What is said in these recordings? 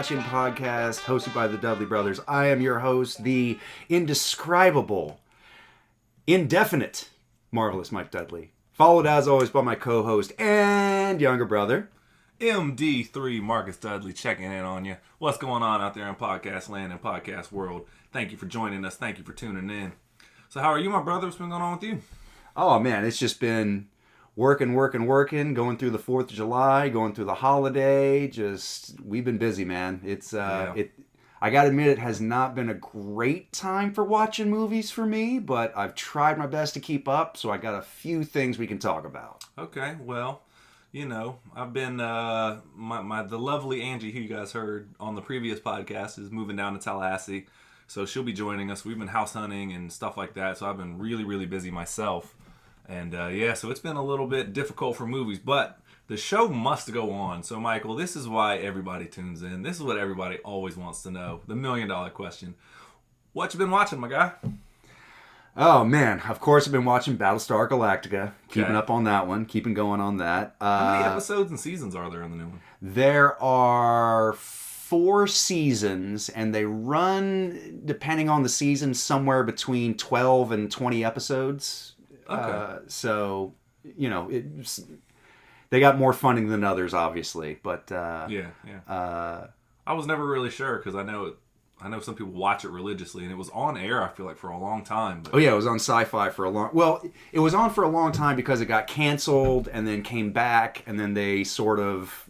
watching podcast hosted by the Dudley Brothers. I am your host, the indescribable, indefinite, marvelous Mike Dudley. Followed as always by my co-host and younger brother, MD3 Marcus Dudley, checking in on you. What's going on out there in podcast land and podcast world? Thank you for joining us. Thank you for tuning in. So how are you, my brother? What's been going on with you? Oh man, it's just been working, going through the 4th of July, going through the holiday. We've been busy, man. I gotta admit, it has not been a great time for watching movies for me, but I've tried my best to keep up, so I got a few things we can talk about. Okay, well, you know, I've been, the lovely Angie, who you guys heard on the previous podcast, is moving down to Tallahassee, so she'll be joining us. We've been house hunting and stuff like that, so I've been really busy myself. And so it's been a little bit difficult for movies, but the show must go on. So, Michael, this is why everybody tunes in. This is what everybody always wants to know. The $1 million question. What you been watching, my guy? Oh, man. Of course, I've been watching Battlestar Galactica. Keeping up on that one. Keeping going on that. How many episodes and seasons are there in the new one? There are 4 seasons, and they run, depending on the season, somewhere between 12 and 20 episodes. Okay. So, you know, they got more funding than others, obviously, but I was never really sure because I know some people watch it religiously, and it was on air, I feel like, for a long time. But... Oh yeah, it was on Sci-Fi for a long. Well, it was on for a long time because it got canceled and then came back, and then they sort of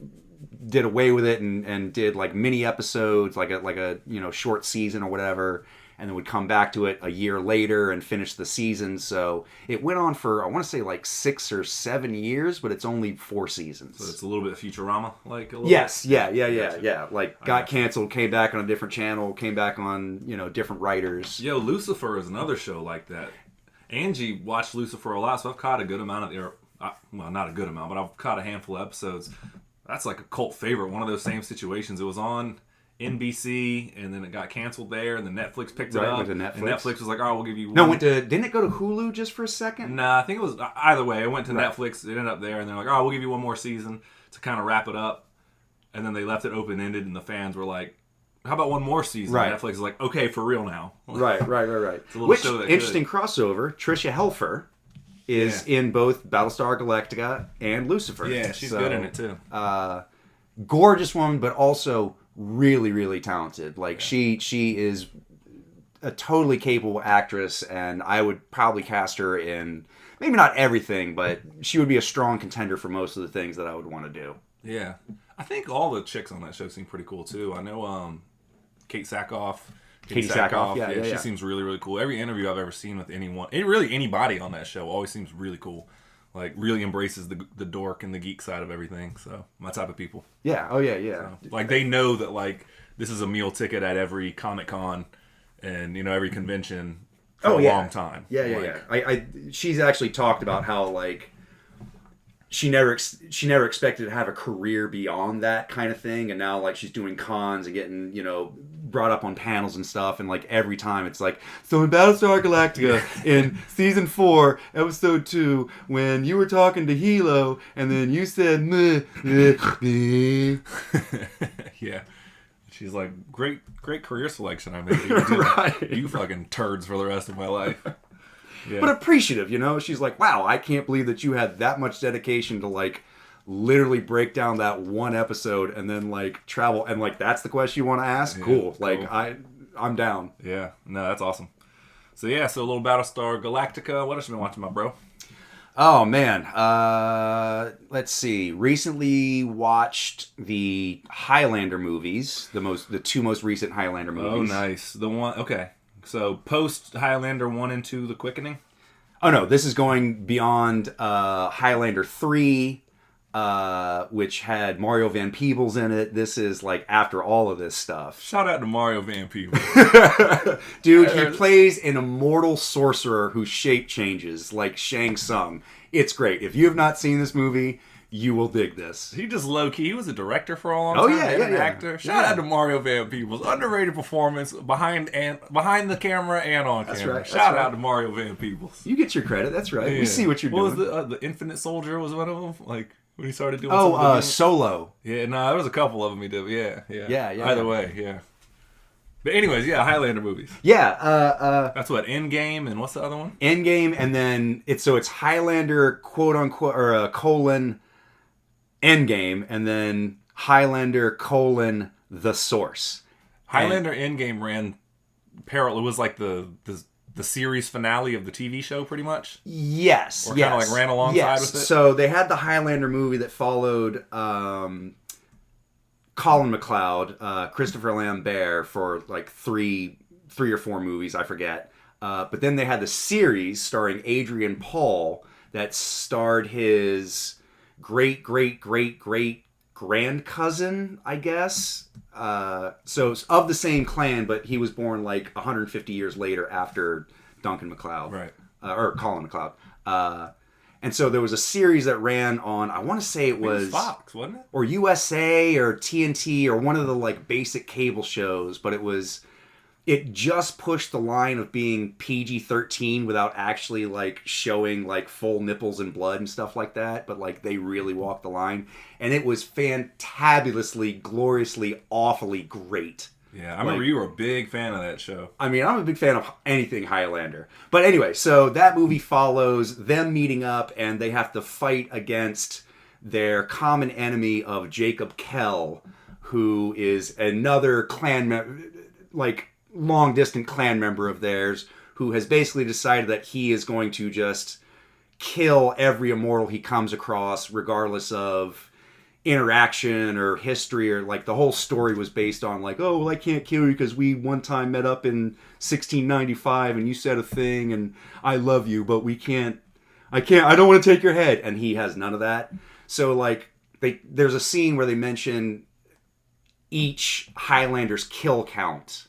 did away with it and did like mini episodes, like a short season or whatever. And then would come back to it a year later and finish the season. So it went on for, I want to say, like 6 or 7 years, but it's only 4 seasons. So it's a little bit Futurama, like a little yes, bit? Yeah. Like got canceled, came back on a different channel, came back on different writers. Yo, Lucifer is another show like that. Angie watched Lucifer a lot, so I've caught a good amount well, not a good amount, but I've caught a handful of episodes. That's like a cult favorite. One of those same situations. It was on NBC, and then it got canceled there, and then Netflix picked it up. Went to Netflix. And Netflix was like, "Oh, we'll give you one." No, didn't it go to Hulu just for a second? Nah, I think it was either way. It went to Netflix. It ended up there, and they're like, "Oh, we'll give you one more season to kind of wrap it up." And then they left it open ended, and the fans were like, "How about one more season?" Right. Netflix is like, "Okay, for real now." Right. It's a little Which show that interesting crossover. Tricia Helfer is in both Battlestar Galactica and Lucifer. Yeah, she's good in it too. Gorgeous woman, but also really talented. Like she is a totally capable actress, and I would probably cast her in maybe not everything, but she would be a strong contender for most of the things that I would want to do. Yeah, I think all the chicks on that show seem pretty cool too. I know Katie Sackhoff, yeah, she seems really cool. Every interview I've ever seen with anyone, anybody on that show, always seems really cool. Like, really embraces the dork and the geek side of everything. So, my type of people. Yeah. Oh, yeah. So, like, they know that, like, this is a meal ticket at every Comic-Con and, every convention for a long time. Yeah. She's actually talked about how, like, she never expected to have a career beyond that kind of thing, and now like she's doing cons and getting brought up on panels and stuff, and like every time it's like, so in Battlestar Galactica in season 4 episode 2 when you were talking to Hilo and then you said meh. Yeah, she's like, great career selection I made. You, right. You fucking turds for the rest of my life. Yeah. But appreciative, she's like, wow, I can't believe that you had that much dedication to like literally break down that one episode and then like travel, and like that's the question you want to ask. Yeah, cool. Like I'm down. Yeah, no, that's awesome. So a little Battlestar Galactica. What else you been watching, my bro? Oh man, let's see. Recently watched the Highlander movies, the 2 most recent Highlander movies. Oh, nice. The one. Okay. So, post Highlander 1 and 2, The Quickening? Oh, no. This is going beyond Highlander 3, which had Mario Van Peebles in it. This is, like, after all of this stuff. Shout out to Mario Van Peebles. Dude, he plays an immortal sorcerer whose shape changes, like Shang Tsung. It's great. If you have not seen this movie, you will dig this. He just low-key, he was a director for a long time. An actor. Shout out to Mario Van Peebles. Underrated performance behind the camera and on camera. Right. Shout out to Mario Van Peebles. You get your credit. That's right. Yeah. We see what you're doing. What was the Infinite Soldier was one of them? Like, when he started doing some of the Solo. Yeah, no, there was a couple of them he did. Yeah. Yeah. Either way, yeah. But anyways, yeah, Highlander movies. Yeah. That's what, Endgame, and what's the other one? Endgame, and then it's Highlander, quote unquote, or colon Endgame, and then Highlander colon The Source. Highlander Endgame ran parallel. It was like the series finale of the TV show, pretty much. Yes, or kind of like ran alongside with it. So they had the Highlander movie that followed Colin McLeod, Christopher Lambert for like three or four movies, I forget. But then they had the series starring Adrian Paul that starred his great grand cousin, I guess. So it's of the same clan, but he was born like 150 years later after Duncan MacLeod, right? Or Colin MacLeod. And so there was a series that ran on, I want to say it was Fox, wasn't it? Or USA or TNT or one of the like basic cable shows, but it just pushed the line of being PG-13 without actually like showing like full nipples and blood and stuff like that. But like they really walked the line, and it was fantabulously, gloriously, awfully great. Yeah, I remember you were a big fan of that show. I mean, I'm a big fan of anything Highlander. But anyway, so that movie follows them meeting up, and they have to fight against their common enemy of Jacob Kell, who is another clan like long-distant clan member of theirs, who has basically decided that he is going to just kill every immortal he comes across, regardless of interaction or history, or like the whole story was based on like, oh, well, I can't kill you because we one time met up in 1695 and you said a thing and I love you, but I don't want to take your head. And he has none of that. So like there's a scene where they mention each Highlander's kill count,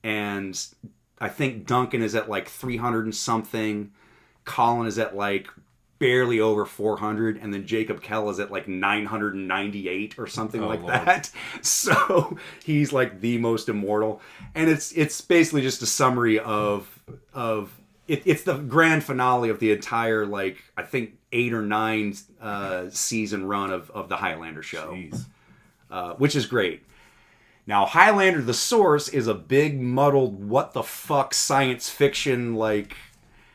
and I think Duncan is at like 300 and something, Colin is at like barely over 400, and then Jacob Kell is at like 998 or something Lord. That. So he's like the most immortal, and it's basically just a summary of it's the grand finale of the entire like I think 8 or 9 season run of the Highlander show, which is great. Now, Highlander the Source is a big muddled what the fuck science fiction, like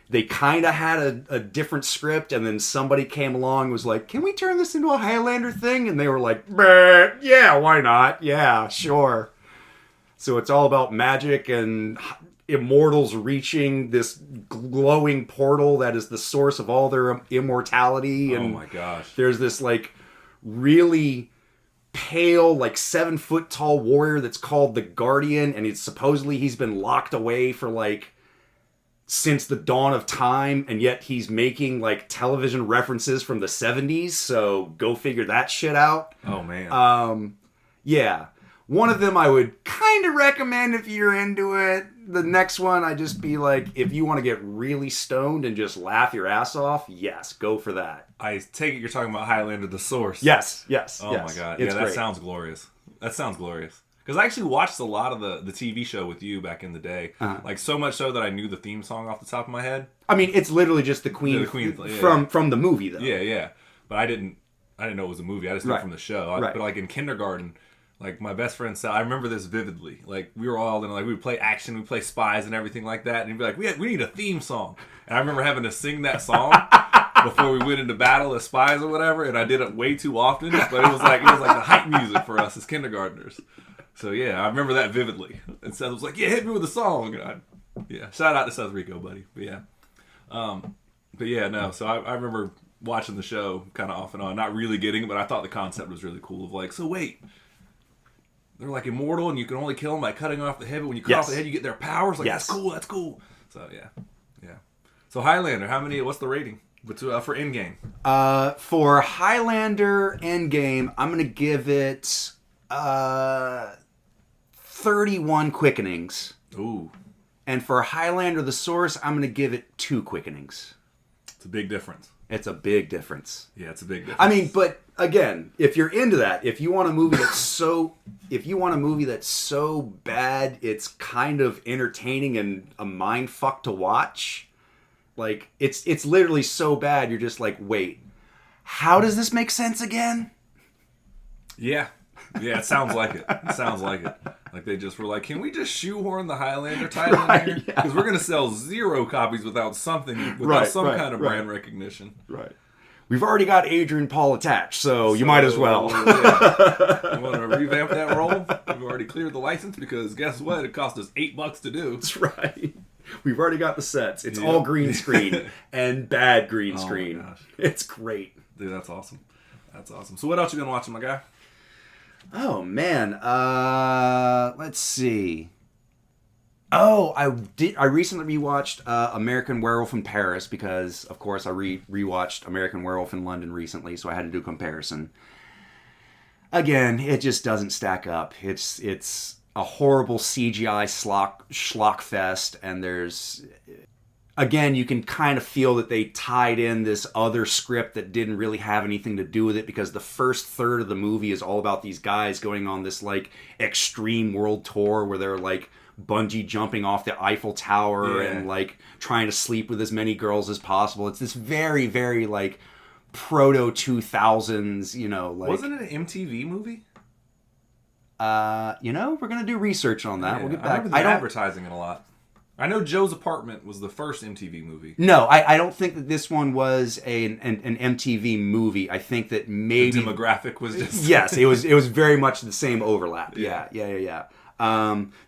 they kind of had a different script, and then somebody came along and was like, can we turn this into a Highlander thing? And they were like, yeah, why not? Yeah, sure. So it's all about magic and immortals reaching this glowing portal that is the source of all their immortality. And oh my gosh. There's this like really pale, like 7-foot tall warrior that's called the Guardian, and he's been locked away for like since the dawn of time, and yet he's making like television references from the 70s, so go figure that shit out. Oh man. Yeah. One of them I would kind of recommend if you're into it. The next one I'd just be like, if you want to get really stoned and just laugh your ass off, yes, go for that. I take it you're talking about Highlander the Source. Yes. Oh yes. my god. It's that great. sounds glorious. Because I actually watched a lot of the TV show with you back in the day. Uh-huh. Like so much so that I knew the theme song off the top of my head. I mean, it's literally just the Queen, from the movie though. Yeah. But I didn't know it was a movie. I just knew it from the show. But like in kindergarten, like my best friend Sal, I remember this vividly. Like we were all in, like we would play action, we would play spies and everything like that, and he'd be like, we need a theme song. And I remember having to sing that song before we went into battle as spies or whatever, and I did it way too often, but it was like the hype music for us as kindergartners. So yeah, I remember that vividly. And Seth was like, yeah, hit me with a song. And shout out to Seth Rico, buddy. But yeah, no. So I remember watching the show kind of off and on, not really getting it, but I thought the concept was really cool of like, so wait, they're like immortal and you can only kill them by cutting off the head, but when you cut off the head, you get their powers. Like, that's cool. So yeah. So Highlander, what's the rating for Endgame? For Highlander Endgame, I'm going to give it 31 quickenings. Ooh. And for Highlander the Source, I'm going to give it 2 quickenings. It's a big difference. It's a big difference. Yeah, it's a big difference. I mean, but again, if you're into that, if you want a movie that's so bad, it's kind of entertaining and a mind fuck to watch. Like it's literally so bad, you're just like, wait, how does this make sense again? Yeah. Yeah, it sounds like it. It sounds like it. Like they just were like, can we just shoehorn the Highlander title in here? Because we're going to sell 0 copies without some kind of brand recognition. Right. We've already got Adrian Paul attached, so you might as well. Yeah. You want to revamp that role? We've already cleared the license because guess what? It cost us $8 to do. That's right. We've already got the sets. It's all green screen and bad green screen. My gosh. It's great. Dude, that's awesome. That's awesome. So what else you been watching, my guy? Oh, man. Let's see. Oh, I recently rewatched American Werewolf in Paris because, of course, I rewatched American Werewolf in London recently, so I had to do a comparison. Again, it just doesn't stack up. It's a horrible CGI schlock fest, and there's... Again, you can kind of feel that they tied in this other script that didn't really have anything to do with it, because the first third of the movie is all about these guys going on this, like, extreme world tour where they're, like, bungee jumping off the Eiffel Tower and, like, trying to sleep with as many girls as possible. It's this very, very, like, proto-2000s, you know, like... Wasn't it an MTV movie? You know, we're going to do research on that. Yeah, We'll get back. I don't advertising it a lot. I know Joe's Apartment was the first MTV movie. No, I don't think that this one was an MTV movie. I think that maybe... The demographic was just... Yes, it was very much the same overlap. Yeah.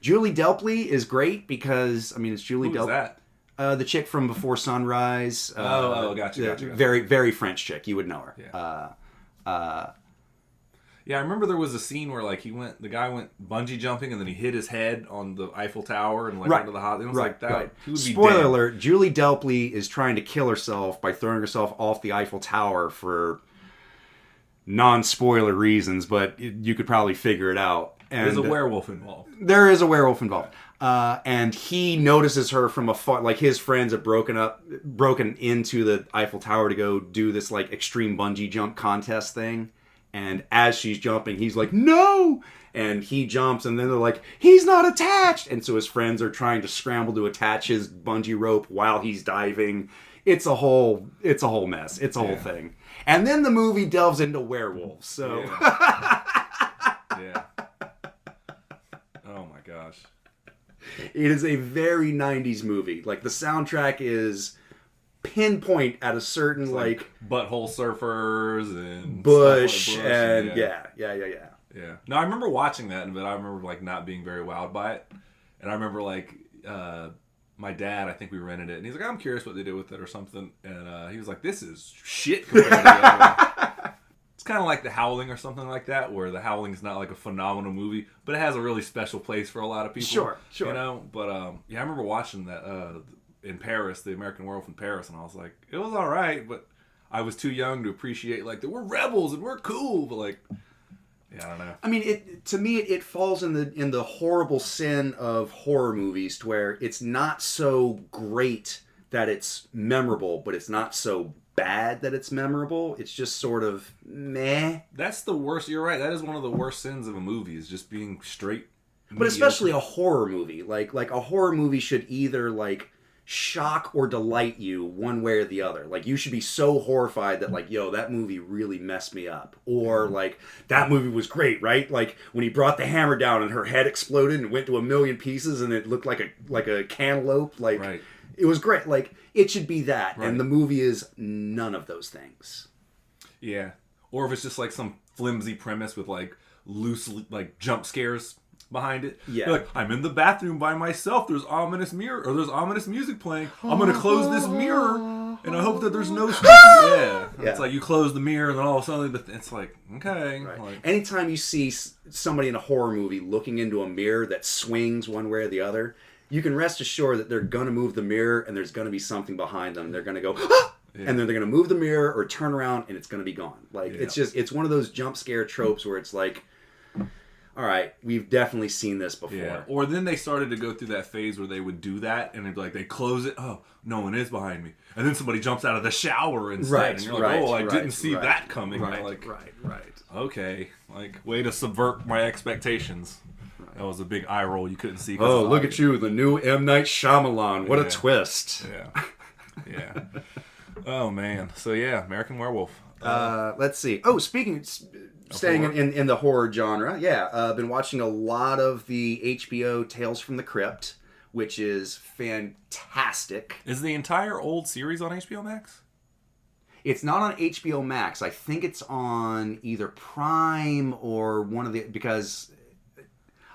Julie Delpy is great because, I mean, it's Julie Delpy. Who was that? The chick from Before Sunrise. Gotcha. Very, very French chick. You would know her. Yeah. Yeah, I remember there was a scene where like the guy went bungee jumping and then he hit his head on the Eiffel Tower and like went to the hot. It was like that. Right. He would be Spoiler dead. alert: Julie Delpy is trying to kill herself by throwing herself off the Eiffel Tower for non-spoiler reasons, but you could probably figure it out. And there's a werewolf involved. There is a werewolf involved. And he notices her from afar. Like, his friends have broken into the Eiffel Tower to go do this like extreme bungee jump contest thing. And as she's jumping, he's like, no! And he jumps, and then they're like, he's not attached! And so his friends are trying to scramble to attach his bungee rope while he's diving. It's a whole mess. It's a whole thing. And then the movie delves into werewolves, so... Yeah. Oh my gosh. It is a very 90s movie. Like, the soundtrack is... pinpoint at a certain like butthole surfers and Bush like and yeah. No, I remember watching that, but I remember like not being very wowed by it. And I remember like my dad, I think we rented it, and he's like, I'm curious what they did with it or something. And he was like, this is shit compared to the other one. It's kind of like The Howling or something like that, where The Howling is not like a phenomenal movie, but it has a really special place for a lot of people. Sure. You know, but yeah, I remember watching that. In Paris, the American Werewolf in Paris, and I was like, it was all right, but I was too young to appreciate like that we're rebels and we're cool, but like, yeah, I don't know. I mean, to me it falls in the horrible sin of horror movies, to where it's not so great that it's memorable, but it's not so bad that it's memorable. It's just sort of meh. That's the worst. You're right. That is one of the worst sins of a movie, is just being straight. But especially a horror movie, like a horror movie should either like shock or delight you one way or the other. Like, you should be so horrified that like, yo, that movie really messed me up, or like, that movie was great, right? Like when he brought the hammer down and her head exploded and went to a million pieces and it looked like a cantaloupe. Like, right. It was great. Like, it should be that, right. And the movie is none of those things. Yeah. Or if it's just like some flimsy premise with like loose like jump scares behind it. Yeah. You're like, I'm in the bathroom by myself. There's ominous music playing. I'm gonna close this mirror, and I hope that there's no spooky. Yeah. It's like you close the mirror, and then all of a sudden, it's like, okay. Right. Like, anytime you see somebody in a horror movie looking into a mirror that swings one way or the other, you can rest assured that they're gonna move the mirror, and there's gonna be something behind them. They're gonna go, ah! Yeah. And then they're gonna move the mirror or turn around, and it's gonna be gone. Like, it's one of those jump scare tropes where it's like, all right, we've definitely seen this before. Yeah. Or then they started to go through that phase where they would do that, and they'd be like, they close it. Oh, no one is behind me. And then somebody jumps out of the shower instead. Right, and you're like, I didn't see that coming. Right, like, right. Okay, like, way to subvert my expectations. Right. That was a big eye roll you couldn't see. Oh, look at you, the new M. Night Shyamalan. What a twist. Yeah. Oh, man. So, yeah, American Werewolf. Let's see. Oh, staying in the horror genre, yeah. Been watching a lot of the HBO Tales from the Crypt, which is fantastic. Is the entire old series on HBO Max? It's not on HBO Max. I think it's on either Prime or one of the, because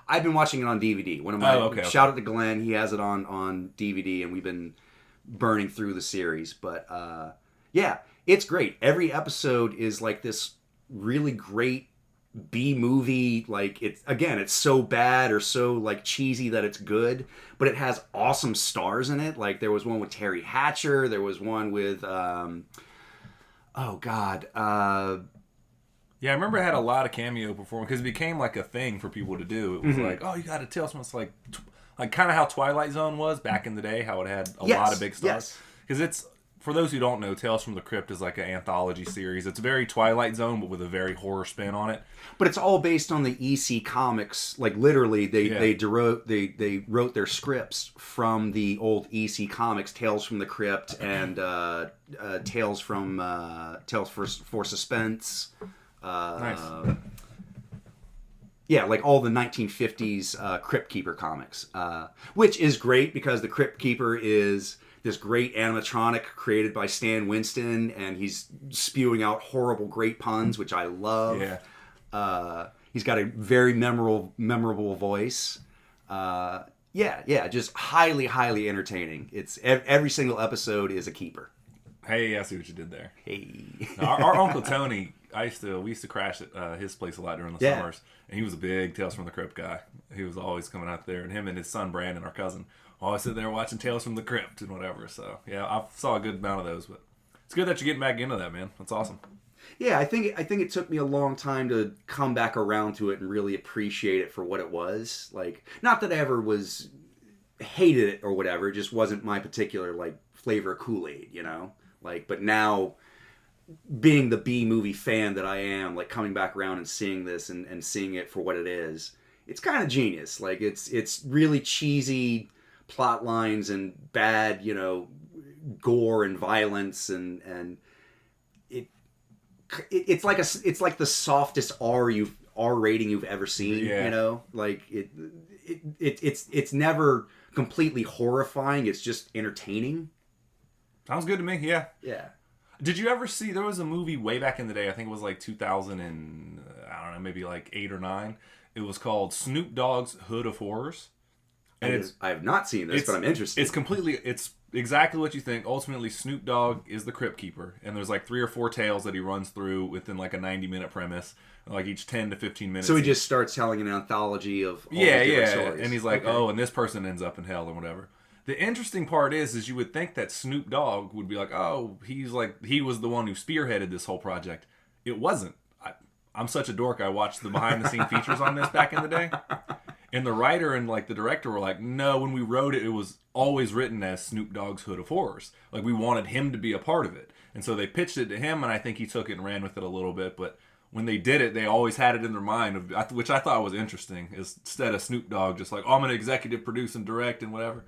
I've been watching it on DVD. One of my shout out to Glenn, he has it on DVD, and we've been burning through the series. But yeah, it's great. Every episode is like this really great B movie. Like, it's so bad or so like cheesy that it's good, but it has awesome stars in it. Like, there was one with Terry Hatcher. There was one with yeah, I remember it had a lot of cameo performance because it became like a thing for people to do. It was like, oh, you got to tell someone. It's like kind of how Twilight Zone was back in the day, how it had a lot of big stars. Because it's, for those who don't know, Tales from the Crypt is like an anthology series. It's very Twilight Zone, but with a very horror spin on it. But it's all based on the EC comics. Like, literally, they wrote their scripts from the old EC comics, Tales from the Crypt and Tales for Suspense. Nice. Yeah, like all the 1950s Crypt Keeper comics, which is great because the Crypt Keeper is this great animatronic created by Stan Winston, and he's spewing out horrible great puns, which I love. Yeah. He's got a very memorable voice. Just highly entertaining. It's every single episode is a keeper. Hey, I see what you did there. Hey. Our Uncle Tony, we used to crash at his place a lot during the summers, and he was a big Tales from the Crypt guy. He was always coming out there, and him and his son Brandon, our cousin, always sitting there watching Tales from the Crypt and whatever. So yeah, I saw a good amount of those, but it's good that you're getting back into that, man. That's awesome. Yeah, I think it took me a long time to come back around to it and really appreciate it for what it was. Like, not that I ever hated it or whatever, it just wasn't my particular like flavor of Kool-Aid, you know? Like, but now, being the B movie fan that I am, like coming back around and seeing this and seeing it for what it is, it's kind of genius. Like, it's really cheesy plot lines and bad, gore and violence, and it's like the softest R rating you've ever seen. Yeah. Like it's never completely horrifying. It's just entertaining. Sounds good to me. Yeah. Yeah. Did you ever see, there was a movie way back in the day, I think it was like 2000 and, I don't know, maybe like 8 or 9. It was called Snoop Dogg's Hood of Horrors. And I have not seen this, but I'm interested. It's exactly what you think. Ultimately, Snoop Dogg is the Crypt Keeper, and there's like 3 or 4 tales that he runs through within like a 90-minute premise, like each 10 to 15 minutes. So he just starts telling an anthology of all different stories. And he's like, oh, and this person ends up in hell or whatever. The interesting part is you would think that Snoop Dogg would be like, oh, he was the one who spearheaded this whole project. It wasn't. I'm such a dork. I watched the behind-the-scene features on this back in the day. And the writer and like the director were like, no, when we wrote it, it was always written as Snoop Dogg's Hood of Horrors. Like, we wanted him to be a part of it. And so they pitched it to him, and I think he took it and ran with it a little bit. But when they did it, they always had it in their mind, which I thought was interesting. Instead of Snoop Dogg just like, oh, I'm going to executive produce and direct and whatever.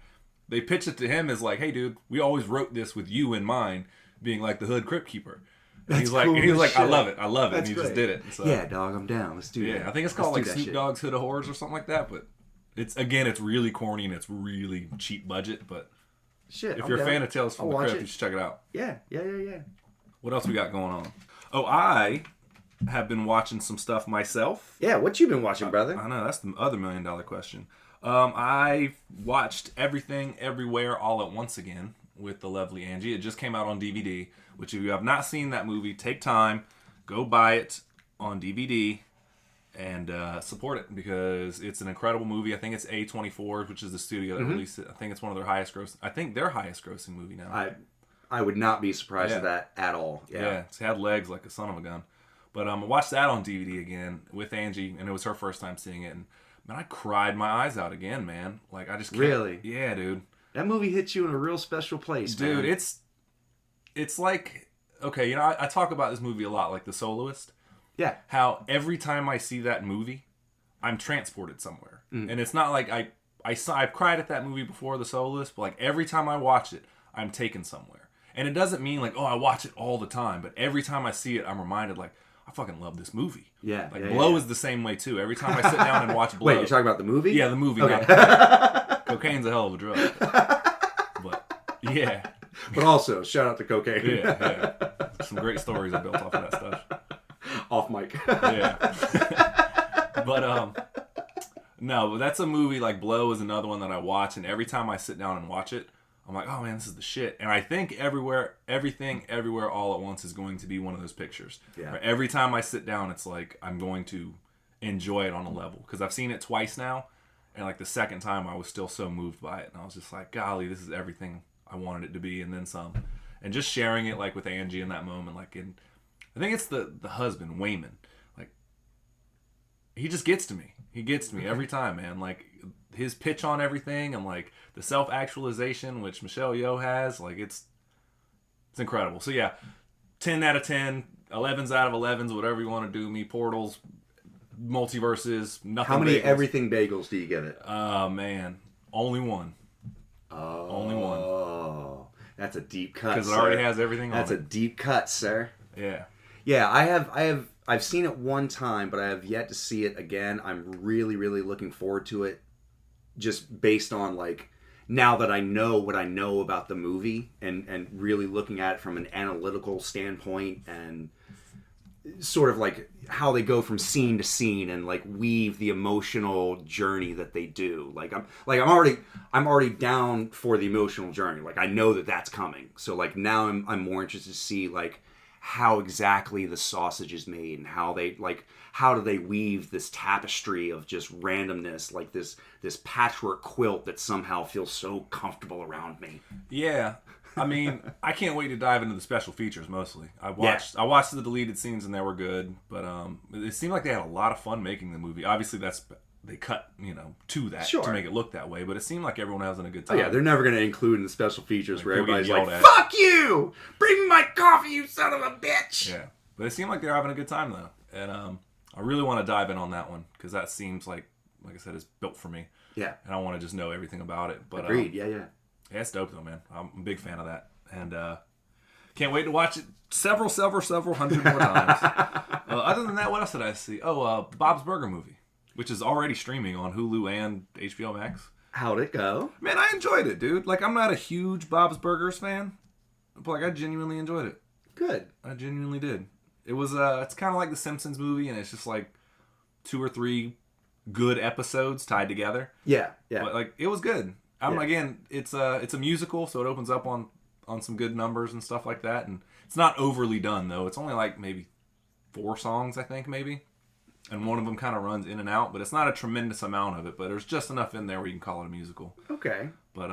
They pitched it to him as like, hey, dude, we always wrote this with you in mind, being like the Hood Crypt Keeper. And he's like, I love it. That's and he great. just did it. So, yeah, dog, I'm down. Let's do that. Yeah, I think it's called like Snoop Dogg's Hood of Horrors or something like that. But it's really corny and it's really cheap budget. But if you're a fan of Tales from the Crypt, you should check it out. Yeah. What else we got going on? Oh, I have been watching some stuff myself. Yeah, what you been watching, brother? I know, that's the other $1 million question. I watched Everything Everywhere All at Once again with the lovely Angie. It just came out on DVD, which if you have not seen that movie, take time, go buy it on DVD, and support it because it's an incredible movie. I think it's A24, which is the studio that released it. I think it's one of their highest grossing movie now. I would not be surprised at that at all. Yeah, it's had legs like a son of a gun. But I watched that on DVD again with Angie, and it was her first time seeing it, and man, I cried my eyes out again, man. Like, I just can't. Really? Yeah, dude. That movie hits you in a real special place, man. Dude, it's like, okay, I talk about this movie a lot, like The Soloist. Yeah. How every time I see that movie, I'm transported somewhere. And it's not like I've cried at that movie before, The Soloist, but like every time I watch it, I'm taken somewhere. And it doesn't mean like, oh, I watch it all the time, but every time I see it, I'm reminded like, I fucking love this movie. Yeah. Like Blow is the same way too. Every time I sit down and watch Blow. Wait, you're talking about the movie? Yeah, the movie. Okay. Cocaine's a hell of a drug. But yeah. But also, shout out to cocaine. Yeah. Some great stories I built off of that stuff. Off mic. Yeah. But no, but that's a movie. Like Blow is another one that I watch, and every time I sit down and watch it, I'm like, oh man, this is the shit. And I think Everything, Everywhere, All at Once is going to be one of those pictures. Yeah. Where every time I sit down, it's like I'm going to enjoy it on a level. Because I've seen it twice now. And like the second time, I was still so moved by it. And I was just like, golly, this is everything I wanted it to be. And then some. And just sharing it like with Angie in that moment. Like I think it's the husband, Wayman. Like, he just gets to me. He gets to me every time, man. Like, his pitch on everything and like the self-actualization which Michelle Yeoh has, like it's incredible. So yeah, 10 out of 10, 11s out of 11s, whatever you want to do. Me, portals, multiverses, nothing. How many bagels. everything bagels do you give it? Man, only one. Only one. Oh, that's a deep cut. Because it already has everything on it. That's a deep cut, sir. Yeah. Yeah, I've seen it one time, but I have yet to see it again. I'm really, really looking forward to it. Just based on like now that I know what I know about the movie and really looking at it from an analytical standpoint and sort of like how they go from scene to scene and like weave the emotional journey that they do. I'm already down for the emotional journey. Like I know that that's coming. So like now I'm more interested to see like how exactly the sausage is made and how do they weave this tapestry of just randomness, like this patchwork quilt that somehow feels so comfortable around me. Yeah. I mean, I can't wait to dive into the special features mostly. I watched the deleted scenes and they were good, but it seemed like they had a lot of fun making the movie. Obviously they cut, to that to make it look that way, but it seemed like everyone was having a good time. Oh, yeah, they're never going to include in the special features where everybody's like, at. "Fuck you! Bring me my coffee, you son of a bitch!" Yeah, but it seemed like they're having a good time though, and I really want to dive in on that one because that seems like I said, is built for me. Yeah, and I want to just know everything about it. But agreed. Yeah, it's dope though, man. I'm a big fan of that, and can't wait to watch it several hundred more times. Other than that, what else did I see? Oh, the Bob's Burger movie, which is already streaming on Hulu and HBO Max. How'd it go? Man, I enjoyed it, dude. Like, I'm not a huge Bob's Burgers fan, but like, I genuinely enjoyed it. Good. I genuinely did. It was it's kind of like the Simpsons movie, and it's just like 2 or 3 good episodes tied together. Yeah. But like, it was good. Again, it's a musical, so it opens up on some good numbers and stuff like that, and it's not overly done though. It's only like maybe 4 songs, I think, maybe. And one of them kind of runs in and out, but it's not a tremendous amount of it, but there's just enough in there where you can call it a musical. Okay. But,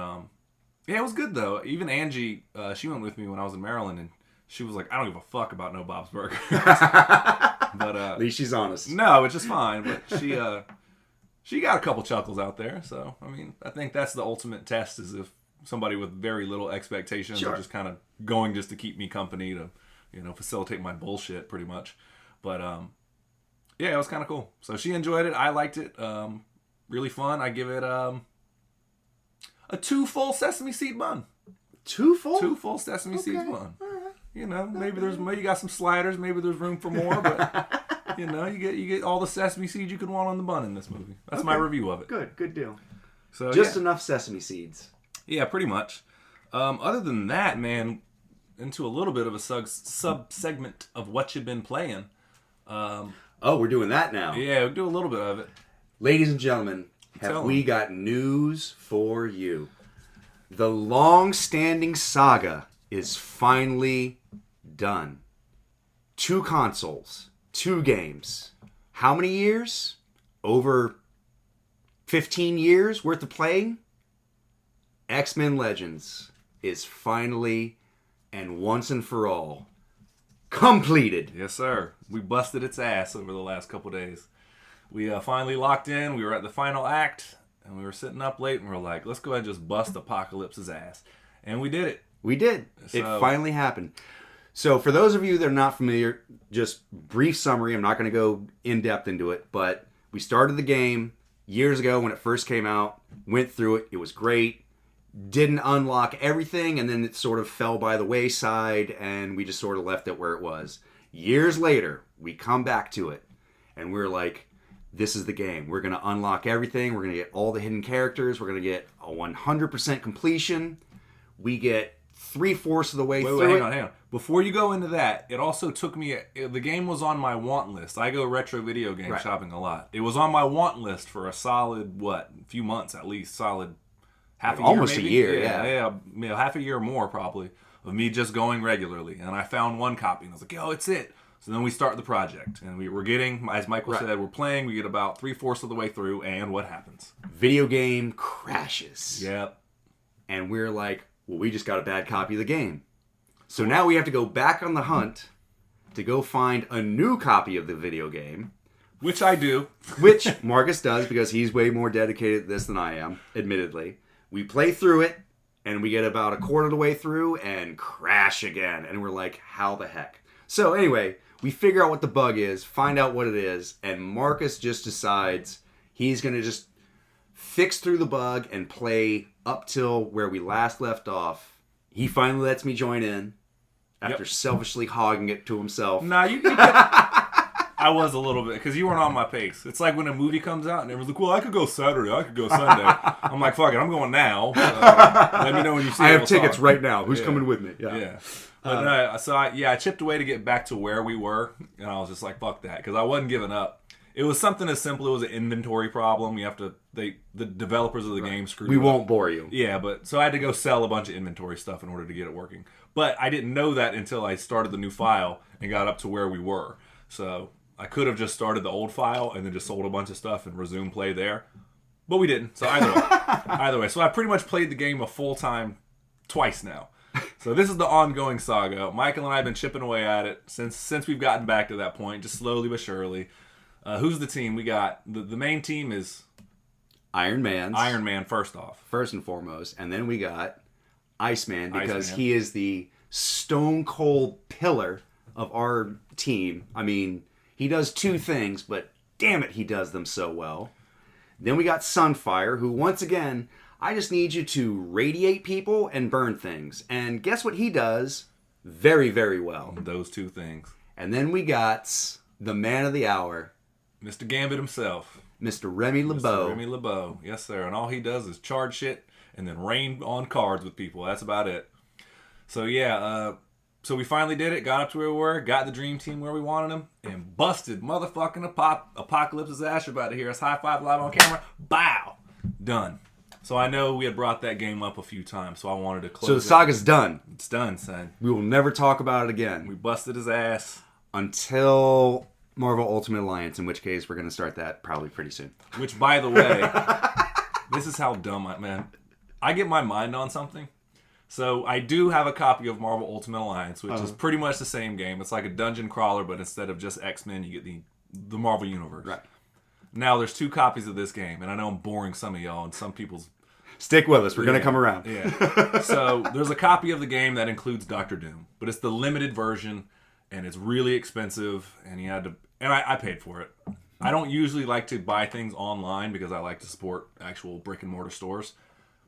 yeah, it was good, though. Even Angie, she went with me when I was in Maryland, and she was like, I don't give a fuck about no Bob's Burgers. But, at least she's honest. No, which is fine, but she got a couple chuckles out there, so, I mean, I think that's the ultimate test, is if somebody with very little expectations are just kind of going just to keep me company to, facilitate my bullshit, pretty much. But, yeah, it was kind of cool. So she enjoyed it. I liked it. Really fun. I give it a 2 full sesame seed bun. 2 full? 2 full sesame seed bun. Right. Maybe you got some sliders. Maybe there's room for more. But you get all the sesame seeds you could want on the bun in this movie. That's my review of it. Good deal. So just enough sesame seeds. Yeah, pretty much. Other than that, man, into a little bit of a sub segment of what you've been playing. Oh, we're doing that now. Yeah, we'll do a little bit of it. Ladies and gentlemen, have we got news for you? The long-standing saga is finally done. 2 consoles, 2 games. How many years? Over 15 years worth of playing? X-Men Legends is finally and once and for all completed. Yes, sir. We busted its ass over the last couple days. We finally locked in. We were at the final act, and we were sitting up late, and we were like, let's go ahead and just bust Apocalypse's ass. And we did it. We did. So, it finally happened. So for those of you that are not familiar, just brief summary. I'm not going to go in-depth into it, but we started the game years ago when it first came out, went through it. It was great. didn't unlock everything, and then it sort of fell by the wayside, and we just sort of left it where it was. Years later, we come back to it, and we're like, this is the game. We're going to unlock everything. We're going to get all the hidden characters. We're going to get a 100% completion. We get 3/4 of the way through it. Hang on. Before you go into that, it also took me... The game was on my want list. I go retro video game shopping a lot. It was on my want list for a solid, few months at least. Solid half a year, almost maybe? a year, Yeah, half a year or more, probably, of me just going regularly. And I found one copy, and I was like, yo, it's it. So then we start the project. And we're getting, as Michael said, we're playing. We get about 3/4 of the way through, and what happens? Video game crashes. Yep. And we're like, well, we just got a bad copy of the game. So now we have to go back on the hunt to go find a new copy of the video game. Which I do. Which Marcus does because he's way more dedicated to this than I am, admittedly. We play through it, and we get about a quarter of the way through and crash again. And we're like, how the heck? So anyway, we figure out what the bug is, find out what it is, and Marcus just decides he's going to just fix through the bug and play up till where we last left off. He finally lets me join in after selfishly hogging it to himself. Nah, you I was a little bit, because you weren't on my pace. It's like when a movie comes out and everyone's like, well, I could go Saturday, I could go Sunday. I'm like, fuck it, I'm going now. Let me know when you see it. I have tickets right now. Who's coming with me? Yeah. But I chipped away to get back to where we were, and I was just like, fuck that, because I wasn't giving up. It was something as simple as an inventory problem. You have to, the developers of the game screwed. We won't bore you. Yeah, but so I had to go sell a bunch of inventory stuff in order to get it working. But I didn't know that until I started the new file and got up to where we were. So I could have just started the old file and then just sold a bunch of stuff and resumed play there. But we didn't. So either way. So I pretty much played the game a full time twice now. So this is the ongoing saga. Michael and I have been chipping away at it since we've gotten back to that point, just slowly but surely. Who's the team? We got the main team is Iron Man first off, first and foremost, and then we got Iceman because he is the stone cold pillar of our team. I mean, he does two things, but damn it, he does them so well. Then we got Sunfire, who once again, I just need you to radiate people and burn things, and guess what he does very, very well. Those two things. And then we got the man of the hour. Mr. Gambit himself. Mr. Remy LeBeau. Mr. Remy LeBeau. Yes, sir. And all he does is charge shit and then rain on cards with people. That's about it. So, yeah. So we finally did it. Got up to where we were. Got the dream team where we wanted them. And busted motherfucking Apocalypse's ass about to hear us high five live on camera. Bow. Done. So I know we had brought that game up a few times. So I wanted to close So the saga's done. It's done, son. We will never talk about it again. We busted his ass. Until Marvel Ultimate Alliance, in which case we're going to start that probably pretty soon. Which, by the way, this is how dumb I get my mind on something. So I do have a copy of Marvel Ultimate Alliance, which is pretty much the same game. It's like a dungeon crawler, but instead of just X-Men, you get the Marvel Universe. Right. Now, there's 2 copies of this game, and I know I'm boring some of y'all and some people's... Stick with us. We're going to come around. Yeah. So there's a copy of the game that includes Doctor Doom, but it's the limited version, and it's really expensive, and you had to... And I paid for it. I don't usually like to buy things online because I like to support actual brick and mortar stores.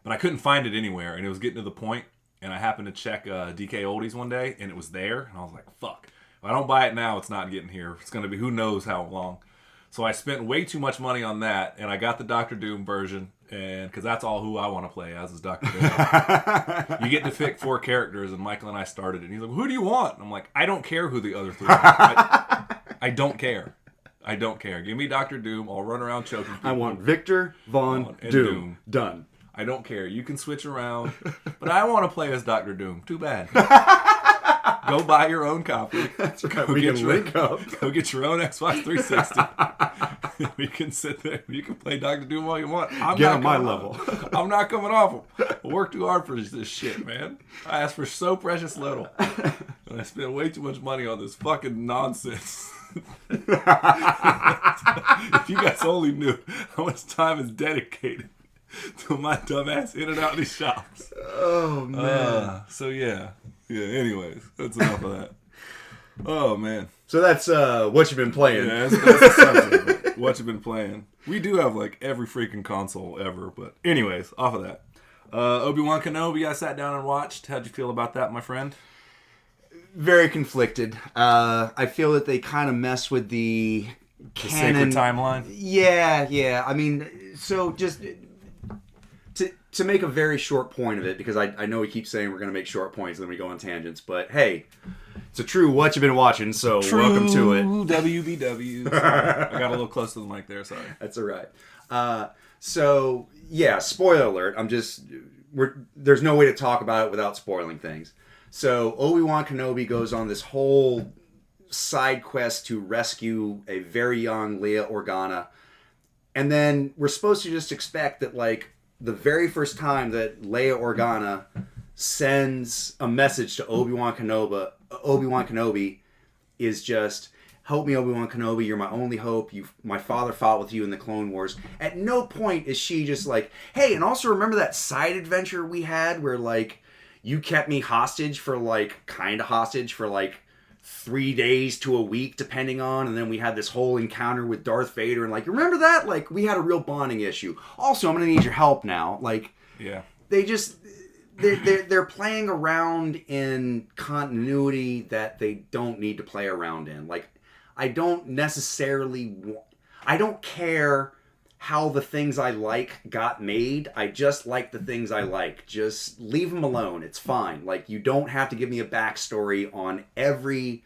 But I couldn't find it anywhere, and it was getting to the point, and I happened to check DK Oldies one day, and it was there, and I was like, fuck. If I don't buy it now, it's not getting here. It's going to be who knows how long. So I spent way too much money on that, and I got the Doctor Doom version, and because that's all who I want to play as is Doctor Doom. You get to pick 4 characters, and Michael and I started it. And he's like, who do you want? And I'm like, I don't care who the other 3 are. I don't care. I don't care. Give me Doctor Doom. I'll run around choking people. I want Victor Von Doom. Done. I don't care. You can switch around. But I want to play as Doctor Doom. Too bad. Go buy your own copy. That's right. We can link up. Go get your own Xbox 360. We can sit there. You can play Doctor Doom all you want. Get on my level. I'm not coming off him. I work too hard for this shit, man. I asked for so precious little. And I spent way too much money on this fucking nonsense. If you guys only knew how much time is dedicated to my dumbass in and out of these shops. Oh, man. So, yeah. Yeah, anyways. That's enough of that. Oh, man. So that's what you've been playing. Yeah, that's the subject. What you've been playing. We do have, like, every freaking console ever. But anyways, off of that. Obi-Wan Kenobi, I sat down and watched. How'd you feel about that, my friend? Very conflicted. I feel that they kind of mess with the canon sacred timeline. Yeah. I mean, so just to make a very short point of it, because I know we keep saying we're going to make short points and then we go on tangents, but hey, it's a true what you've been watching, so welcome to it. WBW. I got a little close to the mic there, sorry. That's all right. So, yeah, spoiler alert. There's no way to talk about it without spoiling things. So, Obi-Wan Kenobi goes on this whole side quest to rescue a very young Leia Organa. And then we're supposed to just expect that, like, the very first time that Leia Organa sends a message to Obi-Wan Kenobi is just, help me, Obi-Wan Kenobi, you're my only hope. My father fought with you in the Clone Wars. At no point is she just like, hey, and also remember that side adventure we had where, like, you kept me hostage for, like, kind of hostage for, like, 3 days to a week, depending on, and then we had this whole encounter with Darth Vader, and, like, remember that? Like, we had a real bonding issue. Also, I'm going to need your help now. Like, yeah. They're playing around in continuity that they don't need to play around in. Like, I don't care how the things I like got made. I just like the things I like. Just leave them alone. It's fine. Like, you don't have to give me a backstory on every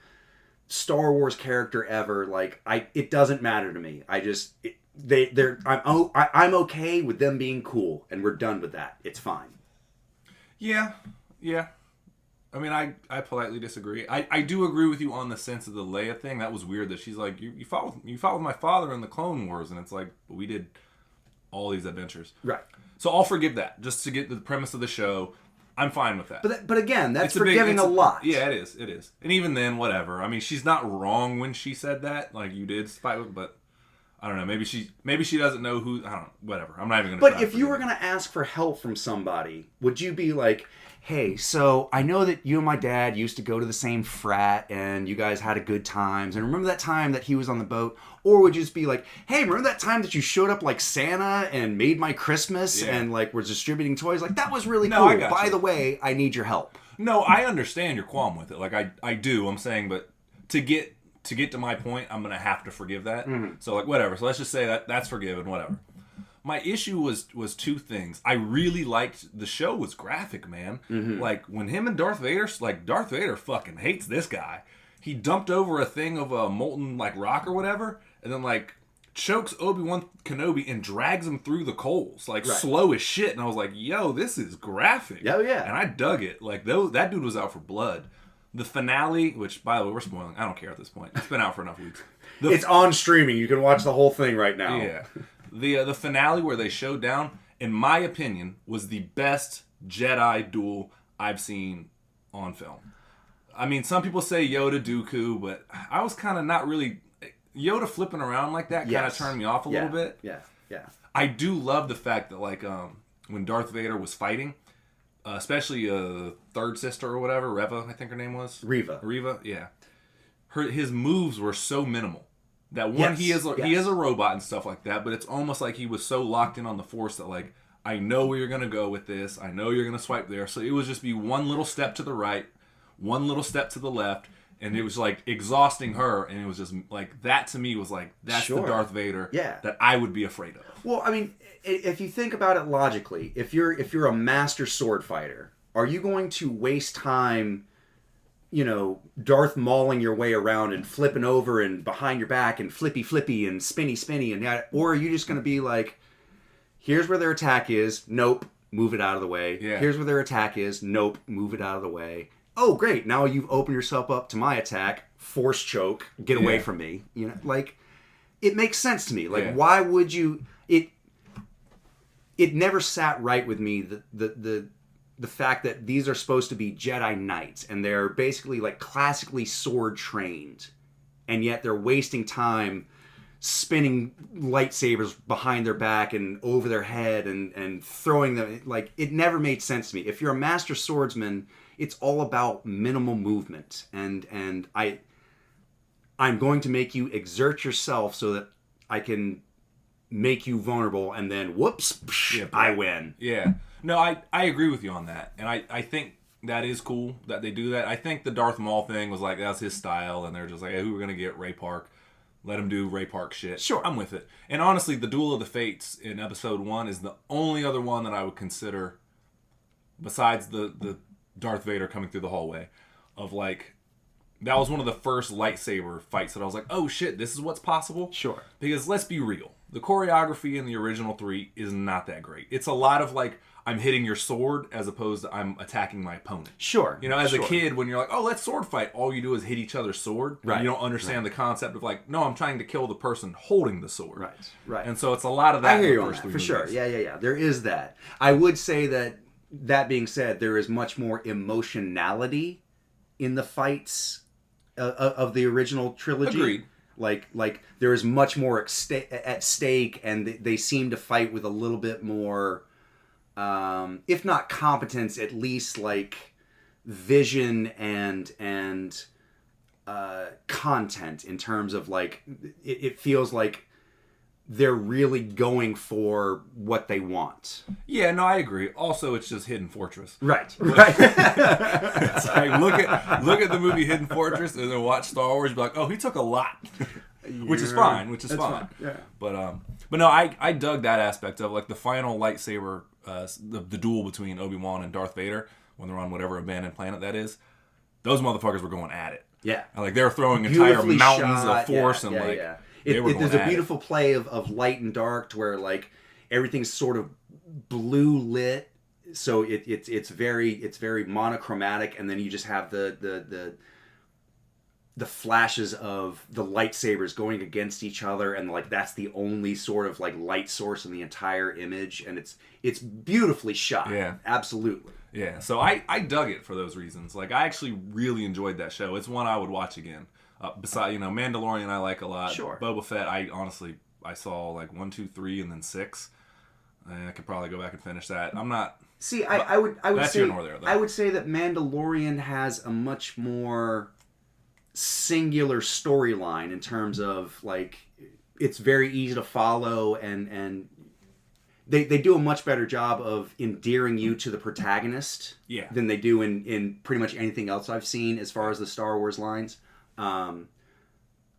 Star Wars character ever. Like, it doesn't matter to me. I'm okay with them being cool, and we're done with that. It's fine. Yeah. I mean, I politely disagree. I do agree with you on the sense of the Leia thing. That was weird that she's like, you fought with my father in the Clone Wars, and it's like, we did all these adventures. Right. So I'll forgive that, just to get the premise of the show. I'm fine with that. But again, that's forgiving a lot. Yeah, it is. And even then, whatever. I mean, she's not wrong when she said that. Like, you did fight with, but I don't know. Maybe she doesn't know who. I don't know. Whatever. I'm not even going to. But if you were going to ask for help from somebody, would you be like, hey, so I know that you and my dad used to go to the same frat and you guys had a good times, and remember that time that he was on the boat? Or would you just be like, hey, remember that time that you showed up like Santa and made my Christmas and like was distributing toys? Like, that was really cool. By the way, I need your help. No, I understand your qualm with it. Like, I do. I'm saying, but to get to my point, I'm going to have to forgive that. Mm-hmm. So, like, whatever. So let's just say that's forgiven, whatever. My issue was two things. I really liked the show was graphic, man. Mm-hmm. Like, when him and Darth Vader fucking hates this guy. He dumped over a thing of a molten, like, rock or whatever, and then, like, chokes Obi-Wan Kenobi and drags him through the coals, like, slow as shit. And I was like, yo, this is graphic. Oh, yeah. And I dug it. Like, that dude was out for blood. The finale, which, by the way, we're spoiling. I don't care at this point. It's been out for enough weeks. It's on streaming. You can watch the whole thing right now. Yeah. The finale where they showed down, in my opinion, was the best Jedi duel I've seen on film. I mean, some people say Yoda Dooku, but I was kind of not really... Yoda flipping around like that kind of turned me off a little bit. Yeah. I do love the fact that, like, when Darth Vader was fighting, especially third sister or whatever, Reva, I think her name was. Reva, yeah. His moves were so minimal. That one, he is a robot and stuff like that, but it's almost like he was so locked in on the Force that, like, I know where you're going to go with this. I know you're going to swipe there. So it would just be one little step to the right, one little step to the left, and it was, like, exhausting her, and it was just, like, that to me was, like, that's the Darth Vader that I would be afraid of. Well, I mean, if you think about it logically, if you're a master sword fighter, are you going to waste time, you know, Darth mauling your way around and flipping over and behind your back and flippy and spinny and that, or are you just going to be like, here's where their attack is, nope, move it out of the way. Yeah. Here's where their attack is, nope, move it out of the way. Oh, great, now you've opened yourself up to my attack, force choke, get away from me. You know, like, it makes sense to me. Like, why would you... It never sat right with me, the fact that these are supposed to be Jedi Knights, and they're basically, like, classically sword trained, and yet they're wasting time spinning lightsabers behind their back and over their head and throwing them. Like, it never made sense to me. If you're a master swordsman, it's all about minimal movement, and I'm going to make you exert yourself so that I can make you vulnerable, and then whoops, I win. Yeah. No, I agree with you on that. And I think that is cool that they do that. I think the Darth Maul thing was like, that's his style. And they're just like, hey, who are going to get? Ray Park. Let him do Ray Park shit. Sure. I'm with it. And honestly, the Duel of the Fates in episode 1 is the only other one that I would consider, besides the Darth Vader coming through the hallway, of like, that was one of the first lightsaber fights that I was like, oh shit, this is what's possible? Sure. Because let's be real. The choreography in the original 3 is not that great. It's a lot of like, I'm hitting your sword as opposed to I'm attacking my opponent. Sure. You know, as a kid, when you're like, oh, let's sword fight, all you do is hit each other's sword. Right. You don't understand the concept of like, no, I'm trying to kill the person holding the sword. Right. And so it's a lot of that. I hear in you the on first that, 3 for sure. movies. Yeah. There is that. I would say that being said, there is much more emotionality in the fights of the original trilogy. Agreed. Like there is much more at stake, and they seem to fight with a little bit more, if not competence, at least like vision and content in terms of like it feels like they're really going for what they want. Yeah, no, I agree. Also, it's just Hidden Fortress. Right. It's like look at the movie Hidden Fortress and then watch Star Wars and be like, oh, he took a lot. Which is fine. That's fine. Yeah. But no, I dug that aspect of like the final lightsaber, the duel between Obi-Wan and Darth Vader when they're on whatever abandoned planet that is. Those motherfuckers were going at it. Yeah. And, like they were throwing entire mountains of force and like they were there's going a beautiful play of light and dark to where like everything's sort of blue lit, so it's very monochromatic, and then you just have the flashes of the lightsabers going against each other, and like that's the only sort of like light source in the entire image, and it's beautifully shot. Yeah, absolutely. Yeah, so I dug it for those reasons. Like I actually really enjoyed that show. It's one I would watch again. Besides, Mandalorian I like a lot. Sure. Boba Fett, I saw like 1, 2, 3, and then 6. I could probably go back and finish that. I'm not. See, I would that's say here nor there, though. I would say that Mandalorian has a much more singular storyline in terms of like it's very easy to follow, and they do a much better job of endearing you to the protagonist than they do in pretty much anything else I've seen as far as the Star Wars lines.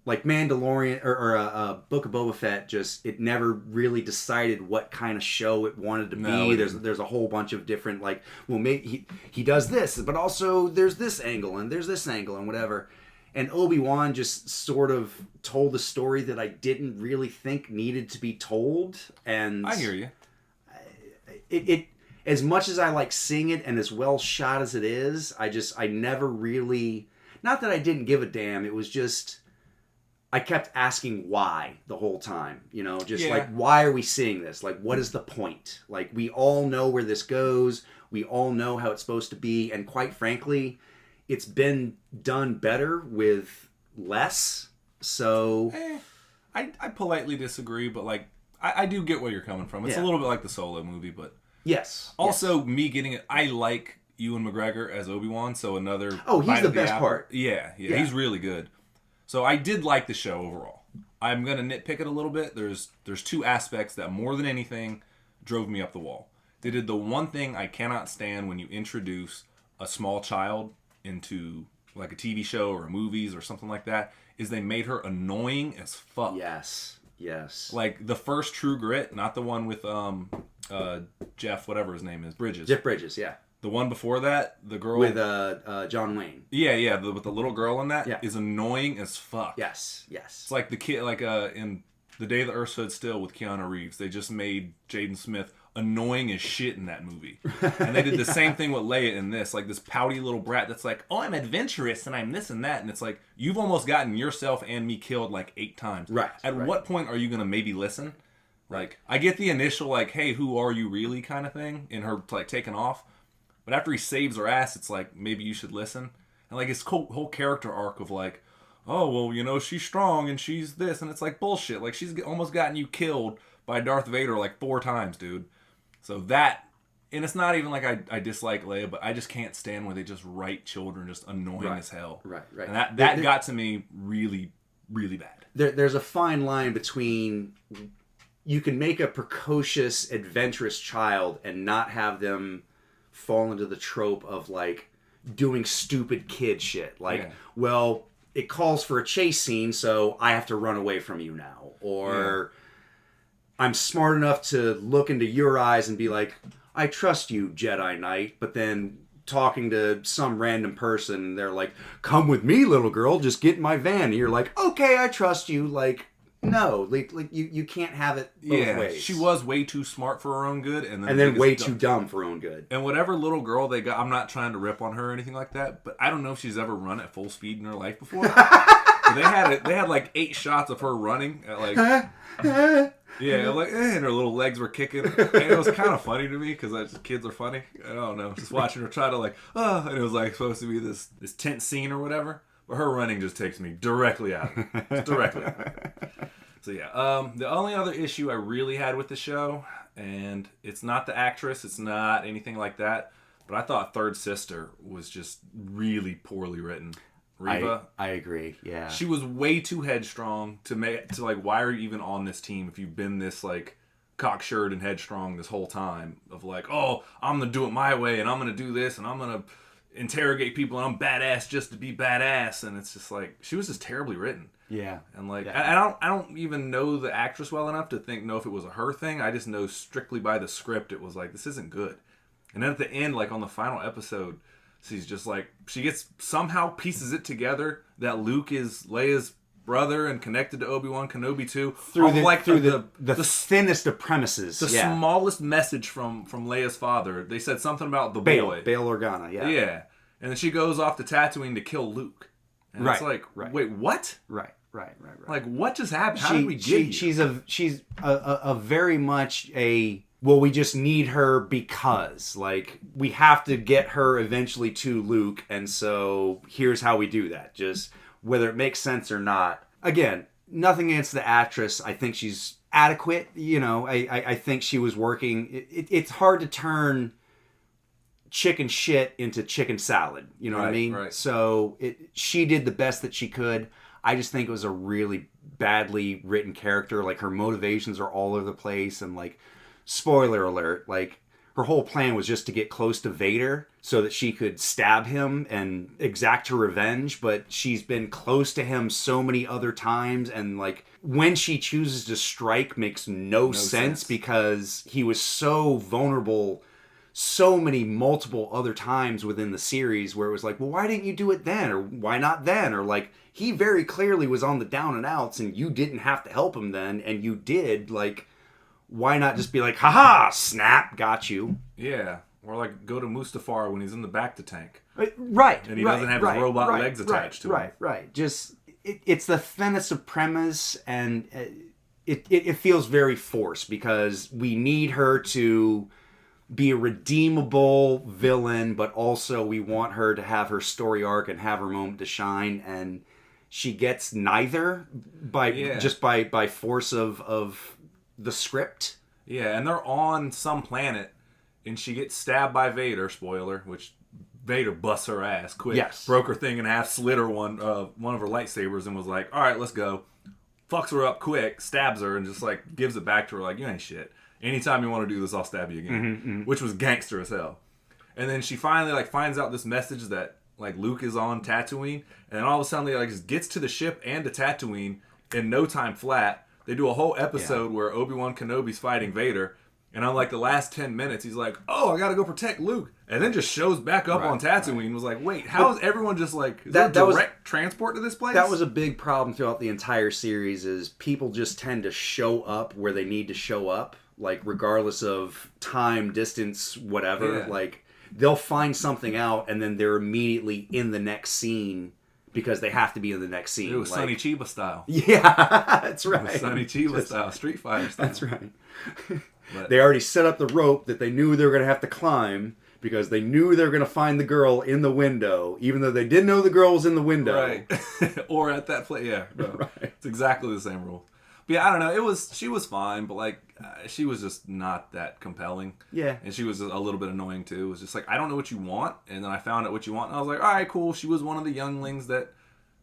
Like Mandalorian or Book of Boba Fett, just it never really decided what kind of show it wanted to be. There's a whole bunch of different like, well, maybe he does this, but also there's this angle and there's this angle and whatever. And Obi-Wan just sort of told a story that I didn't really think needed to be told. And I hear you. It as much as I like seeing it and as well shot as it is, I never really, not that I didn't give a damn, it was just I kept asking why the whole time, like, why are we seeing this? Like, what is the point? Like, we all know where this goes. We all know how it's supposed to be. And quite frankly, it's been done better with less. So I politely disagree, but like, I do get where you're coming from. It's a little bit like the Solo movie, but yes. Also, me getting it, I like Ewan McGregor as Obi-Wan, so another. Oh, he's the best part. Yeah, he's really good. So I did like the show overall. I'm gonna nitpick it a little bit. There's 2 aspects that more than anything drove me up the wall. They did the one thing I cannot stand when you introduce a small child into like a TV show or movies or something like that, is they made her annoying as fuck. Yes. Like the first True Grit, not the one with Jeff, whatever his name is, Bridges. Jeff Bridges, yeah. The one before that, the girl with John Wayne. Yeah, with the little girl in that is annoying as fuck. Yes. It's like the kid, like in The Day the Earth Stood Still with Keanu Reeves. They just made Jaden Smith annoying as shit in that movie, and they did the same thing with Leia in this. Like this pouty little brat that's like, "Oh, I'm adventurous and I'm this and that," and it's like you've almost gotten yourself and me killed like 8 times. Right. At what point are you gonna maybe listen? Like I get the initial like, "Hey, who are you really?" kind of thing in her like taking off. But after he saves her ass, it's like, maybe you should listen. And like his whole character arc of like, oh, well, she's strong and she's this. And it's like bullshit. Like she's almost gotten you killed by Darth Vader like 4 times, dude. So that, and it's not even like I dislike Leia, but I just can't stand when they just write children just annoying as hell. Right. And that got to me really, really bad. There's a fine line between you can make a precocious, adventurous child and not have them fall into the trope of like doing stupid kid shit. Like, well, it calls for a chase scene, so I have to run away from you now. Or I'm smart enough to look into your eyes and be like, I trust you, Jedi Knight, but then talking to some random person and they're like, come with me, little girl, just get in my van. And you're like, okay, I trust you. Like, no, like you can't have it both ways. She was way too smart for her own good, and then way too dumb for her own good. And whatever little girl they got, I'm not trying to rip on her or anything like that, but I don't know if she's ever run at full speed in her life before. They had like 8 shots of her running at like, and her little legs were kicking, and it was kind of funny to me because kids are funny. I don't know, just watching her try to like, and it was like supposed to be this tense scene or whatever. But her running just takes me directly out. Directly out. So yeah, the only other issue I really had with the show, and it's not the actress, it's not anything like that, but I thought Third Sister was just really poorly written. Reva, I agree. Yeah, she was way too headstrong to like, why are you even on this team if you've been this like cocksure and headstrong this whole time of like, oh, I'm gonna do it my way and I'm gonna do this and I'm gonna interrogate people and I'm badass just to be badass, and it's just like she was just terribly written. Yeah, and like I don't even know the actress well enough to know if it was a her thing. I just know strictly by the script it was like, this isn't good. And then at the end, like on the final episode, she's just like, she gets somehow pieces it together that Luke is Leia's brother and connected to Obi-Wan Kenobi too, through the thinnest of premises, the smallest message from Leia's father. They said something about the boy Bail Organa, yeah, and then she goes off to Tatooine to kill Luke, and it's like, wait, what? Right. Like, what just happened? How did we get here? She's a very much a, well, we just need her because, like, we have to get her eventually to Luke, and so here's how we do that. Just whether it makes sense or not. Again, nothing against the actress. I think she's adequate. You know, I think she was working. It's hard to turn chicken shit into chicken salad. You know what I mean? Right. So she did the best that she could. I just think it was a really badly written character. Like, her motivations are all over the place, and like, spoiler alert, like, her whole plan was just to get close to Vader so that she could stab him and exact her revenge, but she's been close to him so many other times, and like, when she chooses to strike makes no sense because he was so vulnerable so many multiple other times within the series where it was like, well, why didn't you do it then? Or why not then? Or like, he very clearly was on the down and outs and you didn't have to help him then, and you did. Like, why not just be like, haha, snap, got you. Yeah. Or like, go to Mustafar when he's in the back to tank. Right. And he doesn't have his robot legs attached to him. Right. Just, it's the thinnest of premise, and it feels very forced because we need her to be a redeemable villain, but also we want her to have her story arc and have her moment to shine, and she gets neither by force of the script. Yeah, and they're on some planet, and she gets stabbed by Vader. Spoiler, which Vader busts her ass quick. Yes, broke her thing in half, slit her one of her lightsabers, and was like, "All right, let's go." Fucks her up quick, stabs her, and just like gives it back to her like, "You ain't shit. Anytime you want to do this, I'll stab you again." Which was gangster as hell. And then she finally like finds out this message that like Luke is on Tatooine, and then all of a sudden like just gets to the ship and to Tatooine in no time flat. They do a whole episode where Obi-Wan Kenobi's fighting Vader, and on like the last 10 minutes he's like, "Oh, I gotta go protect Luke," and then just shows back up on Tatooine. Was like, wait, how is everyone just like, is there direct transport to this place? That was a big problem throughout the entire series, is people just tend to show up where they need to show up, like regardless of time, distance, whatever. Like, they'll find something out and then they're immediately in the next scene because they have to be in the next scene. It was like, Sonny Chiba style. Yeah, that's right. Sonny Chiba style, Street Fighter style. That's right. They already set up the rope that they knew they were going to have to climb because they knew they were going to find the girl in the window, even though they didn't know the girl was in the window. Right. Or at that place. Yeah. No. Right. It's exactly the same rule. But yeah, I don't know. She was fine, but like, she was just not that compelling. Yeah. And she was a little bit annoying too. It was just like, I don't know what you want. And then I found out what you want. And I was like, all right, cool. She was one of the younglings that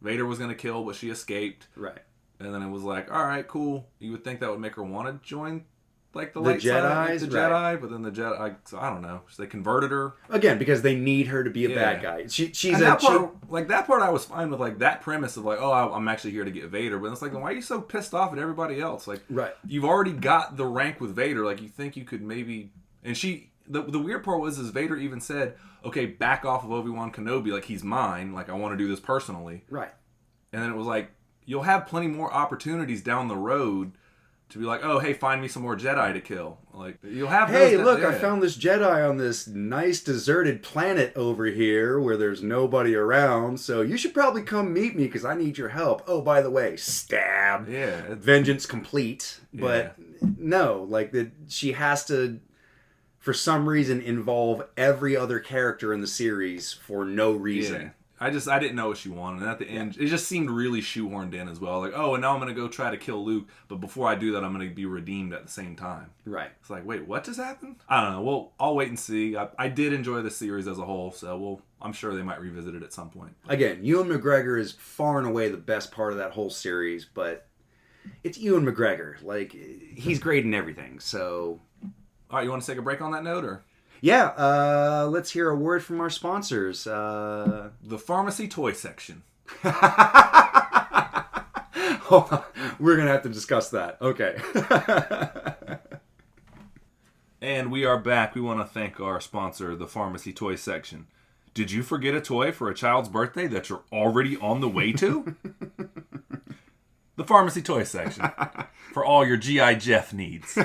Vader was going to kill, but she escaped. Right. and then it was like, all right, cool. You would think that would make her want to join like the light Jedis, side, like the Jedi, right. but then the Jedi, so I don't know. So they converted her Again, because they need her to be a Yeah. bad guy. She's and a that part, like that part, I was fine with, like that premise of like, oh, I'm actually here to get Vader, but it's like, then why are you so pissed off at everybody else? Like, right. you've already got the rank with Vader. Like, you think you could maybe, and she, the weird part was, is Vader even said, okay, back off of Obi-Wan Kenobi, like he's mine, like I want to do this personally, Right. and then it was like, you'll have plenty more opportunities down the road to be like, oh, hey, find me some more Jedi to kill. Like, you'll have Hey, those look, yeah. I found this Jedi on this nice deserted planet over here where there's nobody around, so you should probably come meet me because I need your help. Oh, by the way, stab. Yeah. Vengeance complete. But no, like, she has to, for some reason, involve every other character in the series for no reason. Yeah. I didn't know what she wanted. And at the end, it just seemed really shoehorned in as well. Like, oh, and now I'm going to go try to kill Luke, but before I do that, I'm going to be redeemed at the same time. Right. It's like, wait, what just happened? I don't know. Well, I'll wait and see. I did enjoy the series as a whole, so I'm sure they might revisit it at some point. Again, Ewan McGregor is far and away the best part of that whole series, but it's Ewan McGregor. Like, he's great in everything, so... All right, you want to take a break on that note, or? Yeah, let's hear a word from our sponsors. The pharmacy toy section. Hold on. We're going to have to discuss that. Okay. And we are back. We want to thank our sponsor, the pharmacy toy section. Did you forget a toy for a child's birthday that you're already on the way to? The pharmacy toy section. For all your G.I. Jeff needs.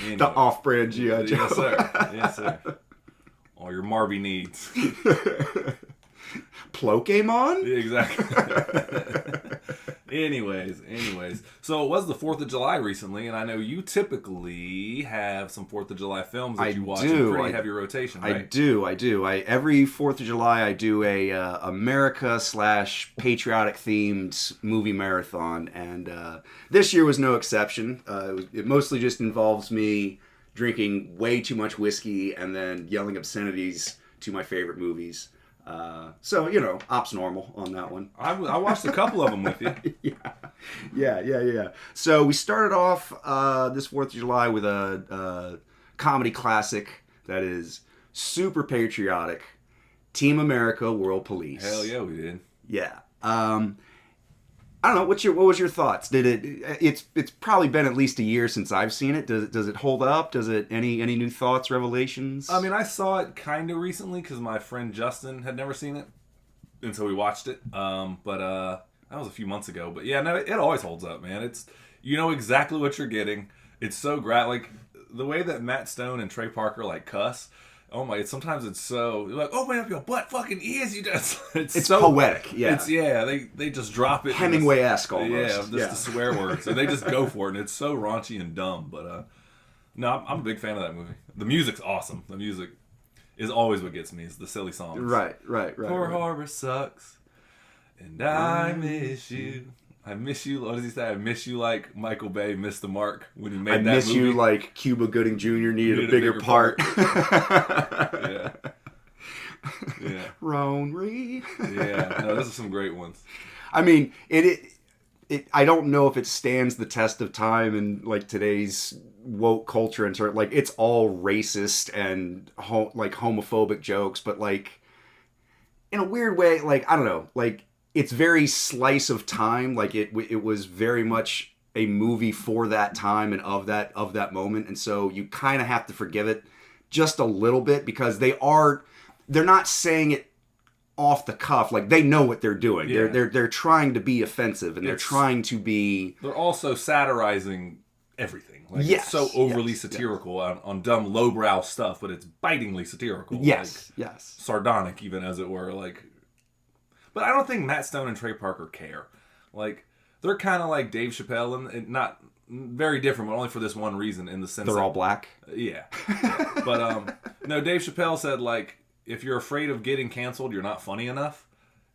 Anyway. The off-brand G.I. Joe. Yes, sir. Yes, sir. All your Marby needs. Pokemon? Exactly. Anyways. So it was the 4th of July recently, and I know you typically have some 4th of July films that you watch in pretty heavy rotation, right? I do. Every 4th of July, I do a America/patriotic themed movie marathon, and this year was no exception. It mostly just involves me drinking way too much whiskey and then yelling obscenities to my favorite movies. So, ops normal on that one. I watched a couple of them with you. Yeah. So we started off this 4th of July with a comedy classic that is super patriotic. Team America, World Police. Hell yeah, we did. Yeah. I don't know. What was your thoughts? It's probably been at least a year since I've seen it. Does it hold up? Does it any new thoughts, revelations? I mean, I saw it kind of recently because my friend Justin had never seen it, and so we watched it. But that was a few months ago. But yeah, no, it always holds up, man. It's exactly what you're getting. It's so great. Like the way that Matt Stone and Trey Parker like cuss. Oh my! Sometimes it's so you're like, open up your butt fucking ears. You just it's so poetic. Yeah, they just drop it Hemingway-esque almost. Yeah, just the swear words. So they just go for it, and it's so raunchy and dumb. But no, I'm a big fan of that movie. The music's awesome. The music is always what gets me. Is the silly songs. Right. Pearl Harbor sucks, and I miss you. I miss you. What does he say? I miss you like Michael Bay missed the mark when he made that movie. I miss you like Cuba Gooding Jr. needed a bigger part. Yeah. Ronry. Yeah. No, those are some great ones. I mean, it I don't know if it stands the test of time in like today's woke culture and like it's all racist and like homophobic jokes, but like in a weird way, like I don't know, like. It's very slice of time. Like it was very much a movie for that time and of that moment. And so you kind of have to forgive it just a little bit because they're not saying it off the cuff. Like they know what they're doing. Yeah. They're trying to be offensive and they're trying to be. They're also satirizing everything. Like it's so overly satirical on dumb lowbrow stuff, but it's bitingly satirical. Yes. Sardonic even as it were. Like. But I don't think Matt Stone and Trey Parker care. Like, they're kind of like Dave Chappelle, and not very different, but only for this one reason, in the sense they're all black? Yeah. But, no, Dave Chappelle said, like, if you're afraid of getting canceled, you're not funny enough.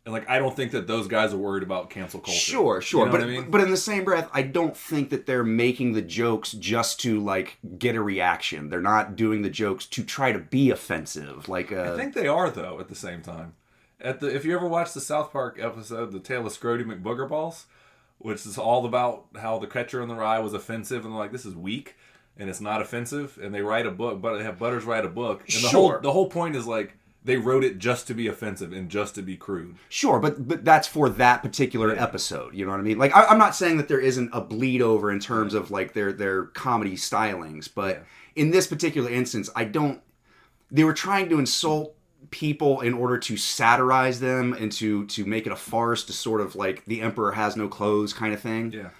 And, like, I don't think that those guys are worried about cancel culture. Sure. You know what I mean? But in the same breath, I don't think that they're making the jokes just to, like, get a reaction. They're not doing the jokes to try to be offensive. Like, I think they are, though, at the same time. If you ever watch the South Park episode, The Tale of Scrody McBoogerballs, which is all about how the Catcher in the Rye was offensive, and they're like, this is weak, and it's not offensive, and they write a book, but they have Butters write a book, and the whole point is like, they wrote it just to be offensive and just to be crude. Sure, but that's for that particular episode. You know what I mean? Like, I'm not saying that there isn't a bleed over in terms of like their comedy stylings, but in this particular instance, they were trying to insult people in order to satirize them and to make it a farce, to sort of like the emperor has no clothes kind of thing. Yeah.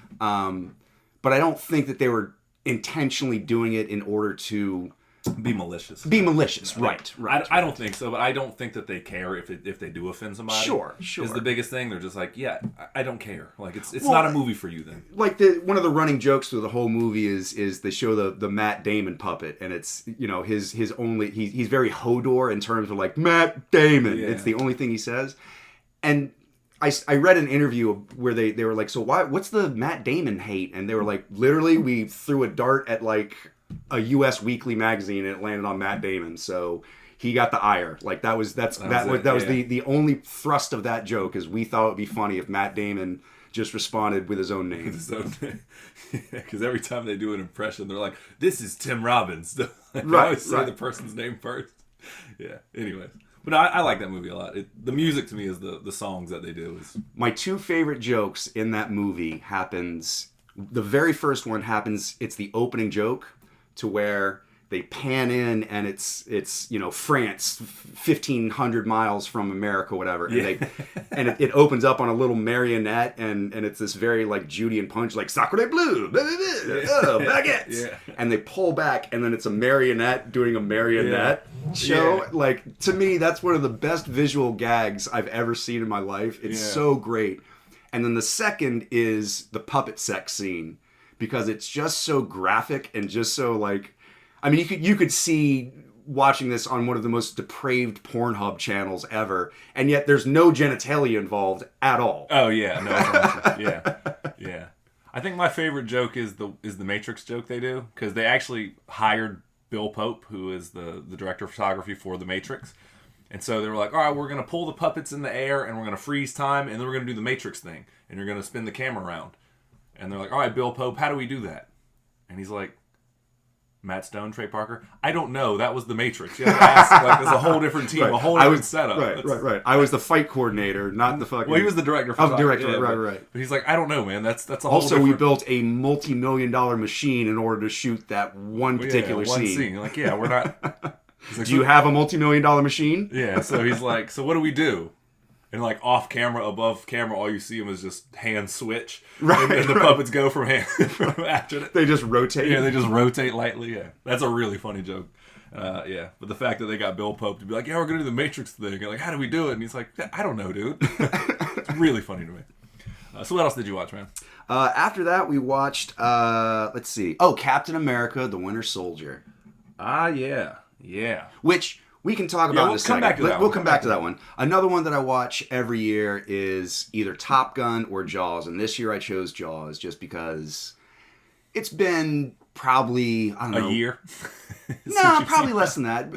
But I don't think that they were intentionally doing it in order to be malicious. Right. I don't think so, but I don't think that they care if they do offend somebody. Sure. Is the biggest thing. They're just like, yeah, I don't care. Like it's not a movie for you then. Like one of the running jokes through the whole movie is they show the Matt Damon puppet, and it's his only he's very Hodor in terms of like Matt Damon. Yeah. It's the only thing he says, and I read an interview where they were like, so what's the Matt Damon hate? And they were like, literally we threw a dart at like a U.S. weekly magazine and it landed on Matt Damon, so he got the ire. Like that was the only thrust of that joke, is we thought it would be funny if Matt Damon just responded with his own name. Because every time they do an impression, they're like, "This is Tim Robbins." They always say the person's name first. Yeah. Anyways, but I like that movie a lot. The music to me is the songs that they do. My two favorite jokes in that movie happens. The very first one happens. It's the opening joke, to where they pan in and it's France, 1,500 miles from America, whatever, and it opens up on a little marionette, and it's this very like Judy and Punch, like Sacre Bleu, baguettes, and they pull back, and then it's a marionette doing a marionette show. Yeah. Like, to me, that's one of the best visual gags I've ever seen in my life. It's so great. And then the second is the puppet sex scene, because it's just so graphic and just so like, I mean, you could see watching this on one of the most depraved Pornhub channels ever, and yet there's no genitalia involved at all. Oh yeah, no, yeah. I think my favorite joke is the Matrix joke they do, because they actually hired Bill Pope, who is the director of photography for the Matrix, and so they were like, all right, we're gonna pull the puppets in the air and we're gonna freeze time, and then we're gonna do the Matrix thing, and you're gonna spin the camera around. And they're like, all right, Bill Pope, how do we do that? And he's like, Matt Stone, Trey Parker, I don't know. That was the Matrix. You have to ask, like, there's a whole different team, a whole different setup. Right. I was the fight coordinator, not the fucking... Well, he was the director. Right. But he's like, I don't know, man. That's a whole Also, we built a multi-million-dollar machine in order to shoot that one particular scene. Like, yeah, we're not... Like, do you have a multi-million-dollar machine? Yeah, so he's like, so what do we do? And like off camera, above camera, all you see them is just hand switch. Right. And the puppets go from hand after that. They just rotate. Yeah, they just rotate lightly. Yeah. That's a really funny joke. But the fact that they got Bill Pope to be like, yeah, we're going to do the Matrix thing. And like, how do we do it? And he's like, I don't know, dude. It's really funny to me. So what else did you watch, man? After that, we watched, let's see. Oh, Captain America, the Winter Soldier. Yeah. Which... we can talk about in a second. We'll come back to that one. Another one that I watch every year is either Top Gun or Jaws. And this year I chose Jaws just because it's been probably, I don't know. A year? No, probably less than that.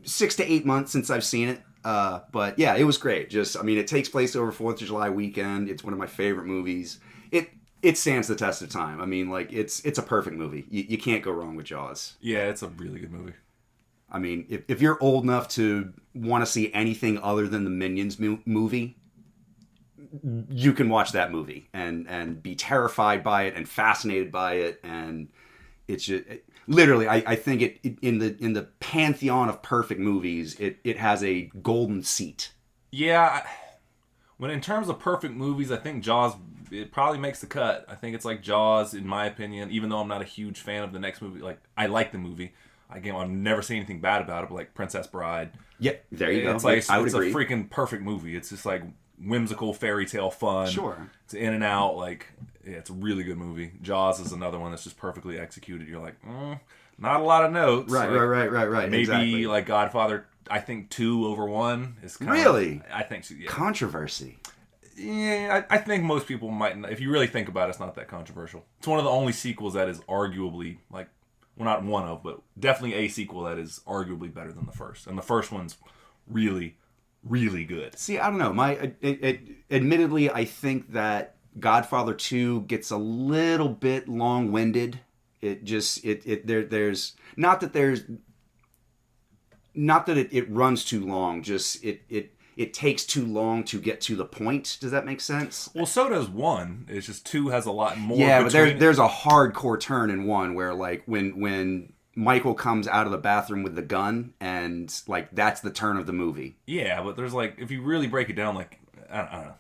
6 to 8 months since I've seen it. But yeah, it was great. It takes place over 4th of July weekend. It's one of my favorite movies. It stands the test of time. I mean, like, it's a perfect movie. You can't go wrong with Jaws. Yeah, it's a really good movie. I mean, if you're old enough to want to see anything other than the Minions movie, you can watch that movie and be terrified by it and fascinated by it, and it's just literally. I think it in the pantheon of perfect movies, it has a golden seat. Yeah, when in terms of perfect movies, I think Jaws it probably makes the cut. I think it's like Jaws, in my opinion. Even though I'm not a huge fan of the next movie, like I like the movie. Again, I've never seen anything bad about it, but like Princess Bride. Yeah, there you go. It's like I would agree. A freaking perfect movie. It's just like whimsical fairy tale fun. Sure. It's in and out. Like, yeah, it's a really good movie. Jaws is another one that's just perfectly executed. You're like, not a lot of notes. Right. Maybe exactly. like Godfather, I think 2 over 1 is kind really? I think so, yeah. Controversy. Yeah, I think most people might, if you really think about it, it's not that controversial. It's one of the only sequels that is arguably like, well, not one of, but definitely a sequel that is arguably better than the first. And the first one's really, really good. See, I don't know. Admittedly, I think that Godfather 2 gets a little bit long-winded. There's not that it runs too long. Just it takes too long to get to the point. Does that make sense? Well, so does 1. It's just 2 has a lot more. Yeah, but there's a hardcore turn in 1 where like when Michael comes out of the bathroom with the gun, and like that's the turn of the movie. Yeah, but there's like, if you really break it down, like I don't know.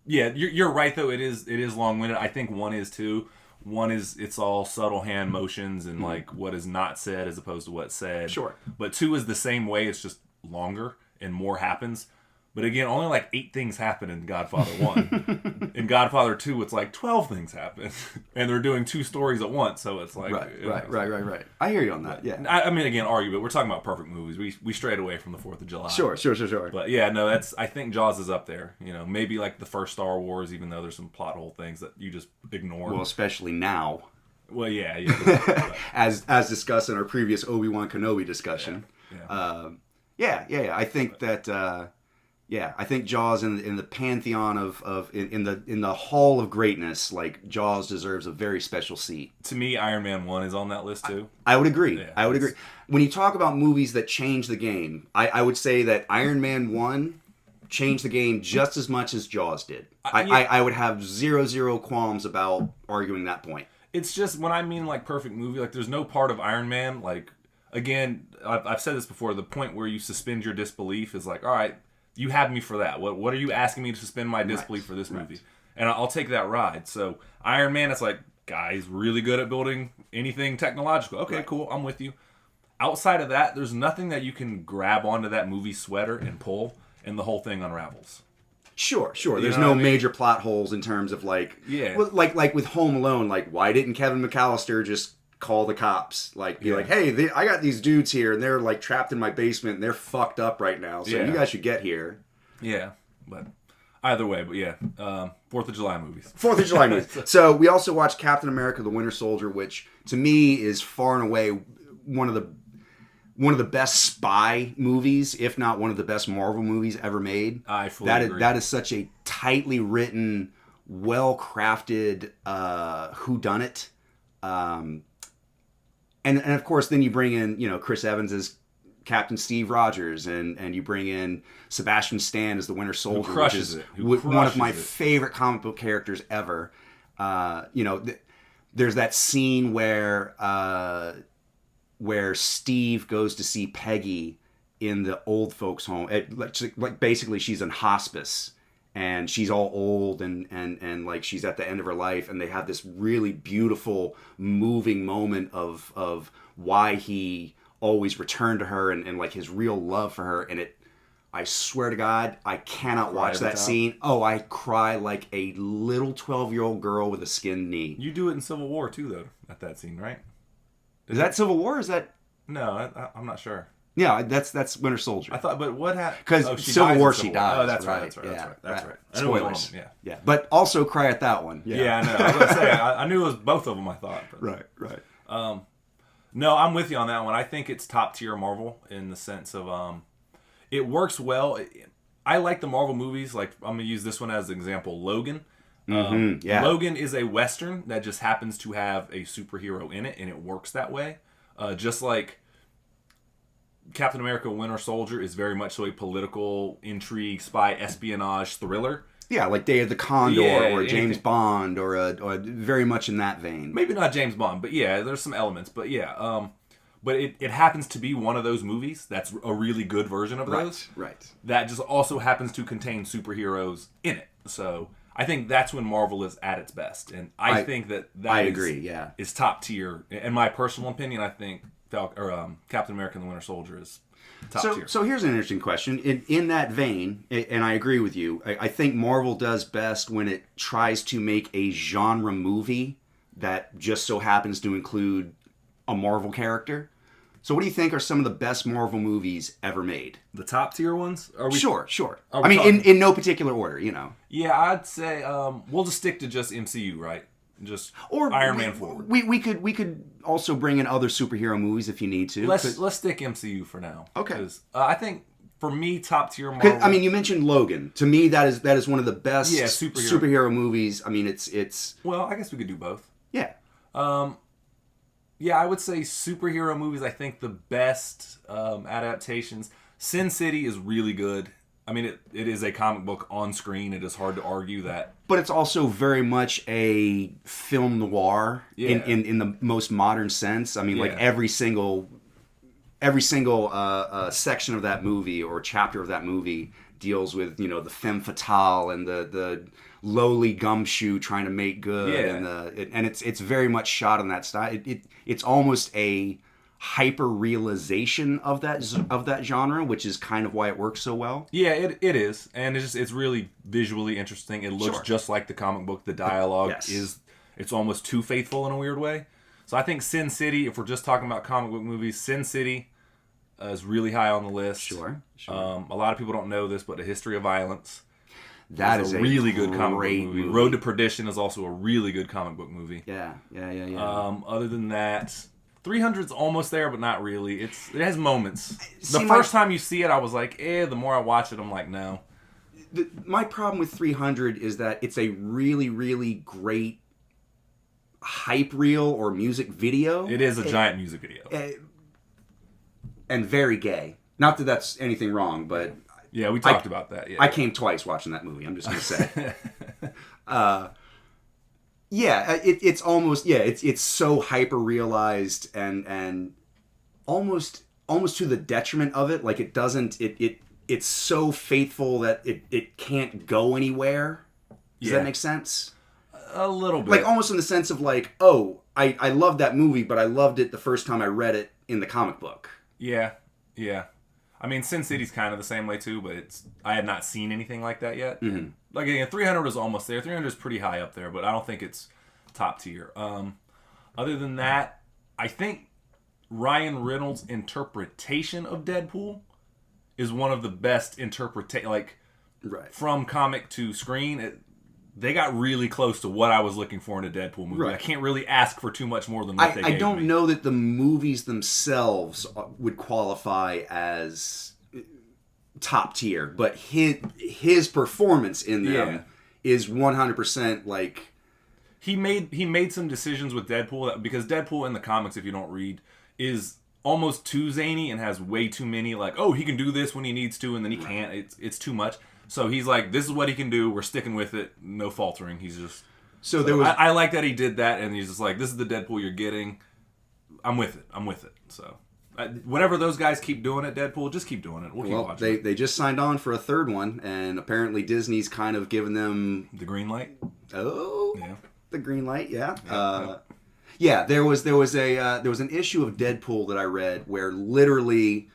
Yeah, you're right though. It is long-winded. I think 1 is too. 1 is it's all subtle hand motions and like what is not said as opposed to what's said. Sure. But 2 is the same way. It's just longer and more happens. But again, only like 8 things happen in Godfather 1. In Godfather 2, it's like 12 things happen. And they're doing 2 stories at once, so it's like... Right. I hear you on that, yeah. I mean, again, argue, but we're talking about perfect movies. We strayed away from the 4th of July. Sure. But yeah, no, I think Jaws is up there. You know, maybe like the first Star Wars, even though there's some plot hole things that you just ignore. Well, especially now. Well, yeah. as discussed in our previous Obi-Wan Kenobi discussion. Yeah. I think that... I think Jaws in the pantheon in the hall of greatness, like Jaws deserves a very special seat. To me, Iron Man 1 is on that list too. I would agree. Yeah, I would agree. When you talk about movies that change the game, I would say that Iron Man 1 changed the game just as much as Jaws did. I would have zero qualms about arguing that point. It's just, when I mean like perfect movie, like there's no part of Iron Man, like, again, I've said this before, the point where you suspend your disbelief is like, all right, you have me for that. What are you asking me to suspend my disbelief for this movie? And I'll take that ride. So Iron Man, it's like, guy's really good at building anything technological. Okay, cool, I'm with you. Outside of that, there's nothing that you can grab onto that movie sweater and pull, and the whole thing unravels. Sure. There's no major plot holes in terms of like, like with Home Alone. Like, why didn't Kevin McAllister just call the cops? Like, be like, hey, I got these dudes here, and they're like trapped in my basement, and they're fucked up right now. So you guys should get here. Yeah, but either way, but yeah, 4th of July movies. 4th of July movies. So we also watched Captain America: The Winter Soldier, which to me is far and away one of the best spy movies, if not one of the best Marvel movies ever made. I fully agree. That is such a tightly written, well crafted whodunit. And of course, then you bring in, Chris Evans as Captain Steve Rogers, and you bring in Sebastian Stan as the Winter Soldier, who crushes one of my favorite comic book characters ever. There's that scene where Steve goes to see Peggy in the old folks' home. Like basically, she's in hospice. And she's all old and like she's at the end of her life, and they have this really beautiful, moving moment of why he always returned to her and like his real love for her. And I swear to God, I cannot watch that scene. Oh, I cry like a little 12-year-old girl with a skinned knee. You do it in Civil War too, though, at that scene, right? Is that Civil War? Or is that? No, I'm not sure. Yeah, that's Winter Soldier. I thought, but what happened? Because Civil War, she dies. Oh, that's right. That's right. Spoilers. Yeah. But also cry at that one. Yeah, I know. I was going to say, I knew it was both of them, I thought. But. Right. No, I'm with you on that one. I think it's top tier Marvel in the sense of it works well. I like the Marvel movies. Like, I'm going to use this one as an example. Logan. Logan is a Western that just happens to have a superhero in it, and it works that way. Just like Captain America: Winter Soldier is very much so a political intrigue, spy, espionage thriller. Yeah, like Day of the Condor or James Bond or very much in that vein. Maybe not James Bond, but yeah, there's some elements. But yeah, but it happens to be one of those movies that's a really good version of those. Right. That just also happens to contain superheroes in it. So I think that's when Marvel is at its best. And I think that I agree, yeah. is top tier. In my personal opinion, I think Captain America and the Winter Soldier is top tier. So here's an interesting question. In that vein, and I agree with you, I think Marvel does best when it tries to make a genre movie that just so happens to include a Marvel character. So what do you think are some of the best Marvel movies ever made? The top tier ones? Sure. I mean, in no particular order, Yeah, I'd say we'll just stick to just MCU, right? Or Iron Man forward. We could also bring in other superhero movies if you need to. Let's stick MCU for now. Okay. I think for me, top tier Marvel. I mean, you mentioned Logan. To me, that is one of the best superhero movies. I mean, it's. Well, I guess we could do both. Yeah. Yeah, I would say superhero movies. I think the best adaptations. Sin City is really good. I mean, it is a comic book on screen. It is hard to argue that. But it's also very much a film noir in the most modern sense. I mean, like every single section of that movie or chapter of that movie deals with, you know, the femme fatale and the lowly gumshoe trying to make good, and it's very much shot in that style. It's almost a hyper realization of that genre, which is kind of why it works so well. Yeah, it is, and it's really visually interesting. It looks just like the comic book. The dialogue it's almost too faithful in a weird way. So I think Sin City, if we're just talking about comic book movies, Sin City is really high on the list. Sure. A lot of people don't know this, but A History of Violence. That is a really good comic book movie. Road to Perdition is also a really good comic book movie. Yeah. Other than that, 300's almost there, but not really. It has moments. The first time you see it, I was like, The more I watch it, I'm like, no. My problem with 300 is that it's a really, really great hype reel or music video. It is a giant music video. And very gay. Not that that's anything wrong, but... Yeah, we talked about that. Yeah. I came twice watching that movie, I'm just going to say. It's almost... Yeah, it's so hyper-realized and almost to the detriment of it. Like, it doesn't... It's so faithful that it can't go anywhere. Does that make sense? A little bit. Like, almost in the sense of like, oh, I loved that movie, but I loved it the first time I read it in the comic book. Yeah. I mean, Sin City's kind of the same way too, but I had not seen anything like that yet. Mm-hmm. Like, again, 300 was almost there. 300 is pretty high up there, but I don't think it's top tier. Other than that, I think Ryan Reynolds' interpretation of Deadpool is one of the best from comic to screen. They got really close to what I was looking for in a Deadpool movie. Right. I can't really ask for too much more than what they gave me. I don't know that the movies themselves would qualify as top tier, but his performance in them is 100% like... He made some decisions with Deadpool, because Deadpool in the comics, if you don't read, is almost too zany and has way too many, like, oh, he can do this when he needs to, and then he can't. It's too much. So he's like, this is what he can do. We're sticking with it. No faltering. He's just... So there was... I like that he did that, and he's just like, this is the Deadpool you're getting. I'm with it. So whatever those guys keep doing at Deadpool, just keep doing it. We'll keep watching. They just signed on for a third one, and apparently Disney's kind of given them... The green light? Oh. Yeah. The green light, yeah. There was an issue of Deadpool that I read where literally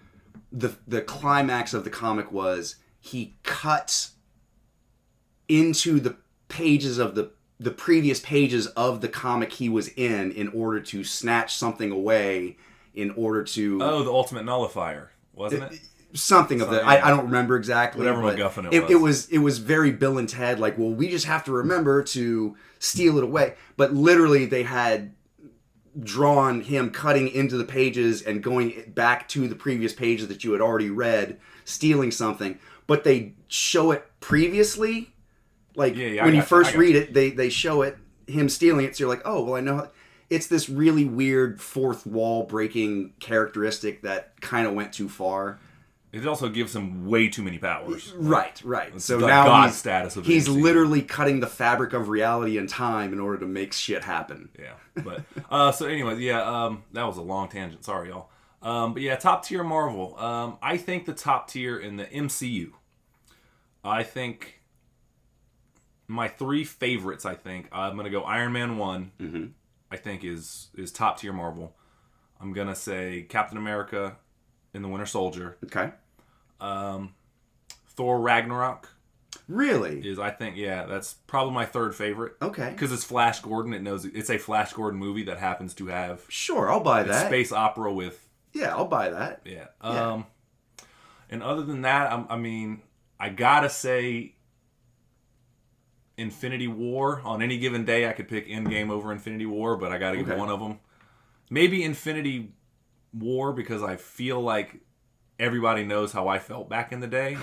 the climax of the comic was... He cuts into the pages of the previous pages of the comic he was in order to snatch something away, in order to... Oh, the Ultimate Nullifier, wasn't it? Something of that. I don't remember exactly. Whatever MacGuffin it was. It was very Bill and Ted, like, well, we just have to remember to steal it away. But literally they had drawn him cutting into the pages and going back to the previous pages that you had already read, stealing something. But they show it previously, like when you first read it, they show it, him stealing it, so you're like, oh, well, I know. It's this really weird fourth wall breaking characteristic that kind of went too far. It also gives him way too many powers. Right. It's so now God status of he's literally cutting the fabric of reality and time in order to make shit happen. Yeah, but so anyways, that was a long tangent. Sorry, y'all. But yeah, top tier Marvel. I think the top tier in the MCU. I think my three favorites. I'm gonna go Iron Man 1. Mm-hmm. I think is top tier Marvel. I'm gonna say Captain America and the Winter Soldier. Okay. Thor Ragnarok. Really? That's probably my third favorite. Okay. Because it's Flash Gordon. It's a Flash Gordon movie that happens to have... Sure, I'll buy that. Space opera with... Yeah, I'll buy that. Yeah. And other than that, I gotta say Infinity War. On any given day, I could pick Endgame over Infinity War, but I gotta give one of them. Maybe Infinity War, because I feel like everybody knows how I felt back in the day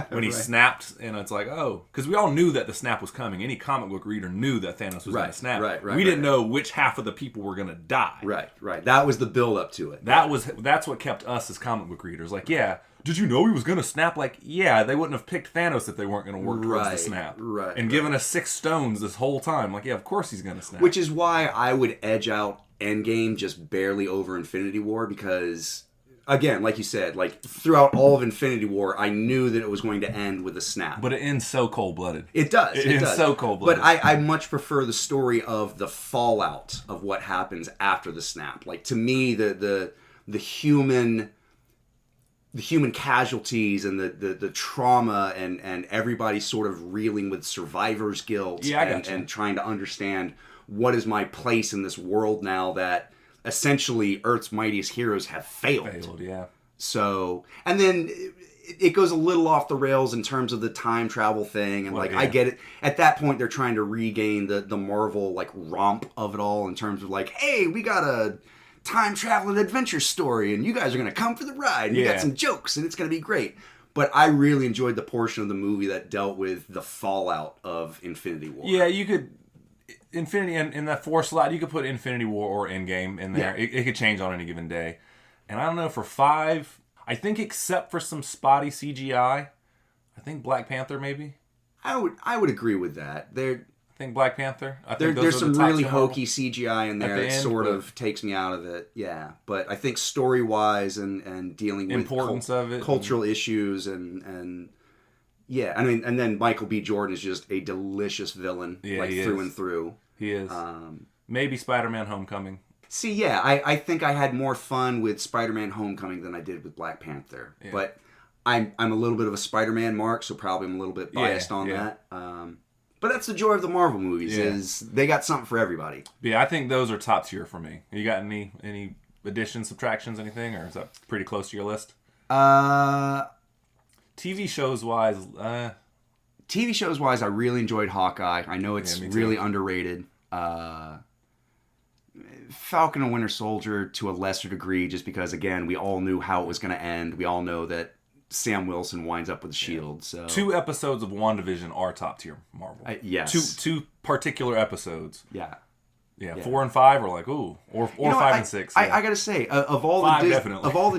when he snapped, and it's like, oh, because we all knew that the snap was coming. Any comic book reader knew that Thanos was going to snap. We didn't know which half of the people were going to die. Right. That was the build up to it. That's what kept us as comic book readers. Like, yeah, did you know he was going to snap? Like, yeah, they wouldn't have picked Thanos if they weren't going to work towards the snap. And given us 6 stones this whole time. Like, yeah, of course he's going to snap. Which is why I would edge out Endgame just barely over Infinity War, because, again, like you said, like throughout all of Infinity War, I knew that it was going to end with a snap. But it ends so cold-blooded. It does. It ends so cold-blooded. But I much prefer the story of the fallout of what happens after the snap. Like, to me, the human casualties and the trauma and everybody sort of reeling with survivor's guilt and trying to understand what is my place in this world now that essentially Earth's mightiest heroes have failed. So, and then it goes a little off the rails in terms of the time travel thing, and I get it. At that point, they're trying to regain the Marvel like romp of it all in terms of like, hey, we got a time traveling adventure story, and you guys are gonna come for the ride. And we got some jokes, and it's gonna be great. But I really enjoyed the portion of the movie that dealt with the fallout of Infinity War. Yeah, you could. Infinity in that 4 slot, you could put Infinity War or Endgame in there. It could change on any given day. And I don't know, for 5, I think except for some spotty CGI, I think Black Panther maybe. I would agree with that. I think Black Panther. I think there's some really hokey CGI in there that sort of takes me out of it. Yeah, but I think story wise and dealing with importance of it, cultural issues and. Yeah, I mean, and then Michael B. Jordan is just a delicious villain, through and through. He is. Maybe Spider-Man Homecoming. See, yeah, I think I had more fun with Spider-Man Homecoming than I did with Black Panther. Yeah. But I'm a little bit of a Spider-Man mark, so probably I'm a little bit biased on that. But that's the joy of the Marvel movies, is they got something for everybody. Yeah, I think those are top tier for me. You got any additions, subtractions, anything, or is that pretty close to your list? TV shows wise, I really enjoyed Hawkeye. I know it's really underrated. Falcon and Winter Soldier to a lesser degree, just because again we all knew how it was going to end. We all know that Sam Wilson winds up with the shield. So 2 episodes of WandaVision are top tier Marvel. Yes, two particular episodes. Yeah, 4 and 5 are like ooh, or 5 and 6. Yeah. I gotta say, of all 5 the definitely. Of all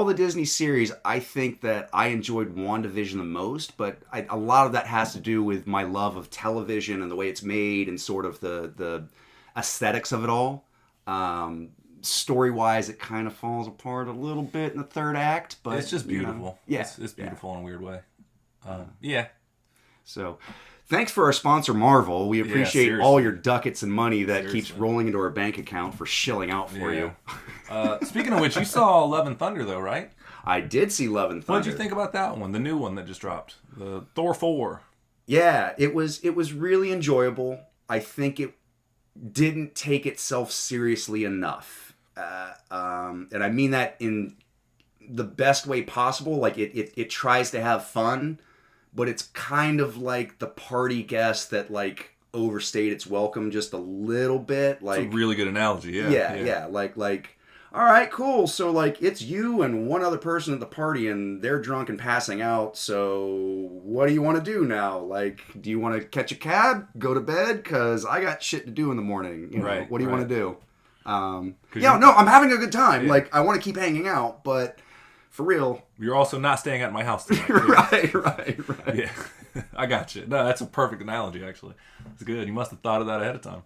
the Disney series, I think that I enjoyed WandaVision the most. But a lot of that has to do with my love of television and the way it's made and sort of the aesthetics of it all. Story wise, it kind of falls apart a little bit in the 3rd act, but it's just beautiful. It's beautiful in a weird way. So. Thanks for our sponsor, Marvel. We appreciate all your ducats and money that keeps rolling into our bank account for shilling out for you. Speaking of which, you saw Love and Thunder, though, right? I did see Love and Thunder. What did you think about that one? The new one that just dropped, the Thor 4. Yeah, it was really enjoyable. I think it didn't take itself seriously enough, and I mean that in the best way possible. Like it tries to have fun. But it's kind of like the party guest that like overstayed its welcome just a little bit. Like, it's a really good analogy. Yeah. Like, all right, cool. So like, it's you and one other person at the party, and they're drunk and passing out. So what do you want to do now? Like, do you want to catch a cab, go to bed? Because I got shit to do in the morning. You know, what do you want to do? No, I'm having a good time. Yeah. Like, I want to keep hanging out, but. For real. You're also not staying at my house tonight. Right. Yeah. I got you. No, that's a perfect analogy, actually. It's good. You must have thought of that ahead of time.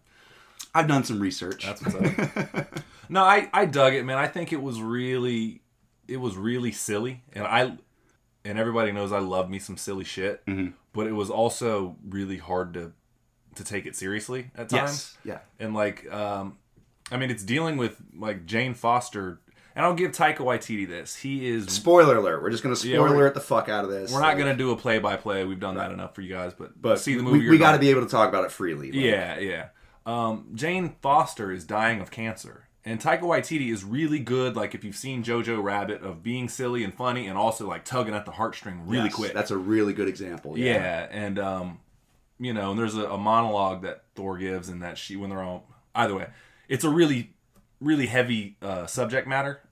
I've done some research. That's what's up. No, I dug it, man. I think it was really silly. And everybody knows I love me some silly shit. Mm-hmm. But it was also really hard to take it seriously at times. Yes. Yeah. And it's dealing with like Jane Foster. And I'll give Taika Waititi this. He is... Spoiler alert. We're just going to spoiler alert the fuck out of this. We're not going to do a play-by-play. We've done that enough for you guys. But see the movie. We got to be able to talk about it freely. Yeah. Jane Foster is dying of cancer. And Taika Waititi is really good, like, if you've seen Jojo Rabbit, of being silly and funny and also, like, tugging at the heartstring really quick. That's a really good example. Yeah. And, and there's a monologue that Thor gives and that when they're all... Either way, it's a really... really heavy subject matter,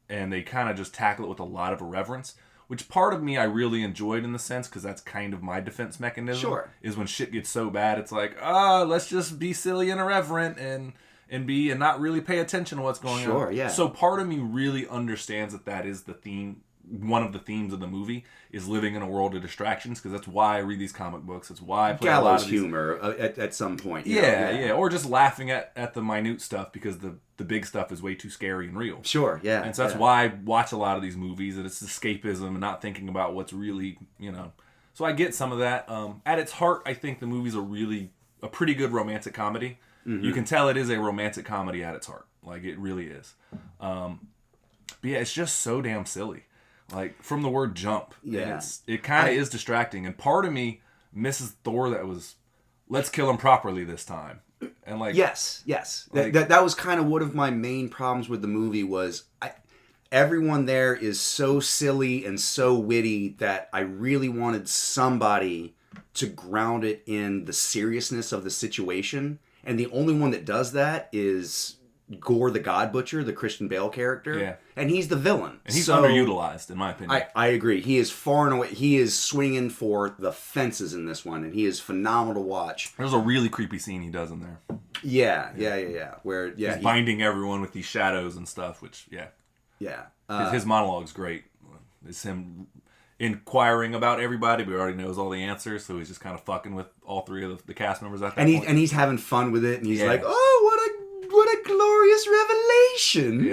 and they kind of just tackle it with a lot of irreverence, which part of me I really enjoyed in the sense, because that's kind of my defense mechanism. Sure. Is when shit gets so bad, it's like, let's just be silly and irreverent and not really pay attention to what's going on. Sure, yeah. So part of me really understands that is the theme. One of the themes of the movie is living in a world of distractions, because that's why I read these comic books. It's why I play a lot of these... humor at some point. Yeah, or just laughing at the minute stuff, because the big stuff is way too scary and real. Sure, yeah. And so that's why I watch a lot of these movies, and it's escapism and not thinking about what's really, So I get some of that. At its heart, I think the movie's a pretty good romantic comedy. Mm-hmm. You can tell it is a romantic comedy at its heart. Like, it really is. But yeah, it's just so damn silly. Like, from the word jump. Yeah. It kind of is distracting. And part of me misses Thor that was, let's kill him properly this time. And like... Yes. Like, that was kind of one of my main problems with the movie was... everyone there is so silly and so witty that I really wanted somebody to ground it in the seriousness of the situation. And the only one that does that is... Gore the God Butcher, the Christian Bale character. Yeah. And he's the villain. And he's underutilized, in my opinion. I agree. He is far and away... He is swinging for the fences in this one, and he is phenomenal to watch. There's a really creepy scene he does in there. Yeah. Where, he's binding everyone with these shadows and stuff, which, yeah. Yeah. His monologue's great. It's him inquiring about everybody, but he already knows all the answers, so he's just kind of fucking with all three of the cast members at that point. And he's having fun with it, and he's like, oh, what a glorious revelation.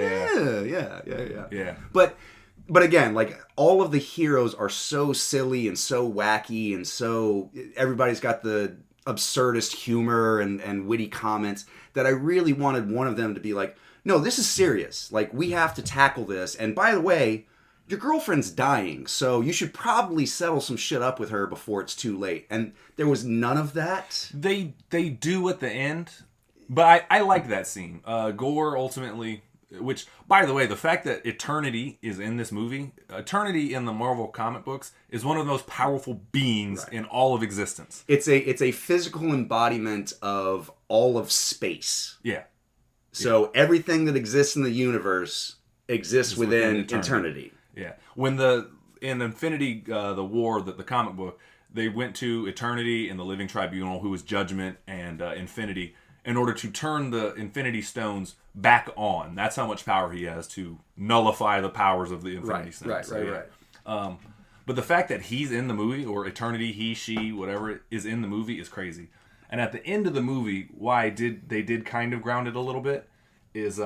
Yeah. But again, like, all of the heroes are so silly and so wacky, and so everybody's got the absurdist humor and witty comments that I really wanted one of them to be like, no, this is serious. Like, we have to tackle this. And by the way, your girlfriend's dying, so you should probably settle some shit up with her before it's too late. And there was none of that. They do at the end, but I like that scene. Gore ultimately, which, by the way, the fact that Eternity is in this movie, Eternity in the Marvel comic books is one of the most powerful beings in all of existence. It's a physical embodiment of all of space. Yeah. So everything that exists in the universe exists within eternity. Yeah. When in Infinity, the War, the comic book, they went to Eternity and the Living Tribunal, who was Judgment and Infinity, in order to turn the Infinity Stones back on. That's how much power he has to nullify the powers of the Infinity Stones. Right. But the fact that he's in the movie, or Eternity, he, she, whatever, is in the movie is crazy. And at the end of the movie, why they did kind of ground it a little bit, is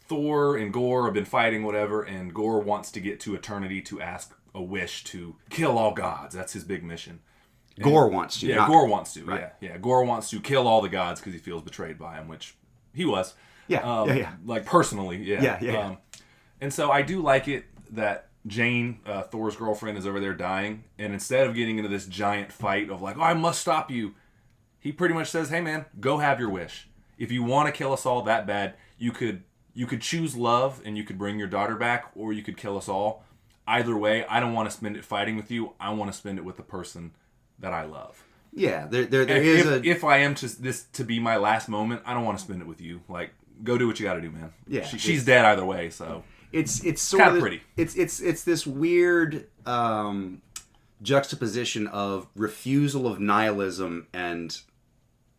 Thor and Gore have been fighting, whatever, and Gore wants to get to Eternity to ask a wish to kill all gods. That's his big mission. Gore wants to. Yeah, Gore wants to. Right. Yeah. Gore wants to kill all the gods because he feels betrayed by him, which he was. Yeah. Like, personally, yeah. And so I do like it that Jane, Thor's girlfriend, is over there dying, and instead of getting into this giant fight of like, oh, I must stop you, he pretty much says, hey man, go have your wish. If you want to kill us all that bad, you could choose love and you could bring your daughter back, or you could kill us all. Either way, I don't want to spend it fighting with you. I want to spend it with the person that I love. Yeah, there if I am to be my last moment, I don't want to spend it with you. Like, go do what you got to do, man. Yeah, she's dead either way, so it's sort kind of pretty. It's this weird juxtaposition of refusal of nihilism and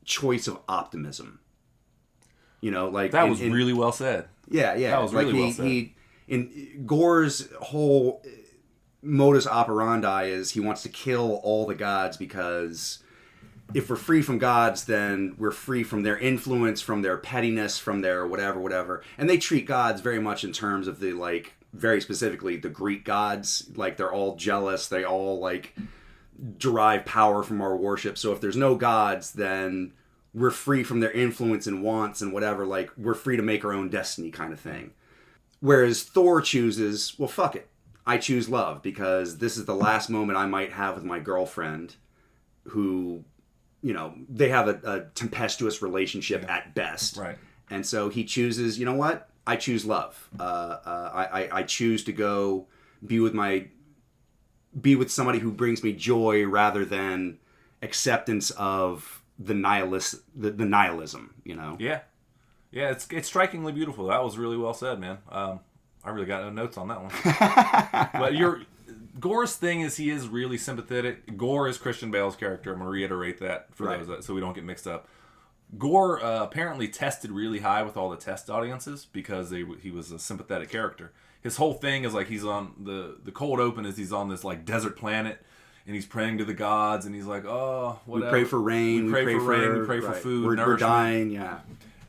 choice of optimism. Like that was really well said. Yeah. That was really well said. In Gore's whole modus operandi is he wants to kill all the gods, because if we're free from gods, then we're free from their influence, from their pettiness, from their whatever. And they treat gods very much in terms of the, like, very specifically the Greek gods. Like, they're all jealous. They all, like, derive power from our worship. So if there's no gods, then we're free from their influence and wants and whatever. Like, we're free to make our own destiny kind of thing. Whereas Thor chooses, well, fuck it. I choose love, because this is the last moment I might have with my girlfriend, who, they have a tempestuous relationship at best. Right. And so he chooses, you know what? I choose love. I choose to go be with somebody who brings me joy rather than acceptance of the nihilism, Yeah, it's strikingly beautiful. That was really well said, man. I really got no notes on that one. But Gore's thing is he is really sympathetic. Gore is Christian Bale's character. I'm going to reiterate that for those so we don't get mixed up. Gore apparently tested really high with all the test audiences because he was a sympathetic character. His whole thing is like he's on the cold open is he's on this like desert planet and he's praying to the gods and he's like, oh, whatever. We pray for rain. We pray for rain. We pray for food. We're dying. Yeah.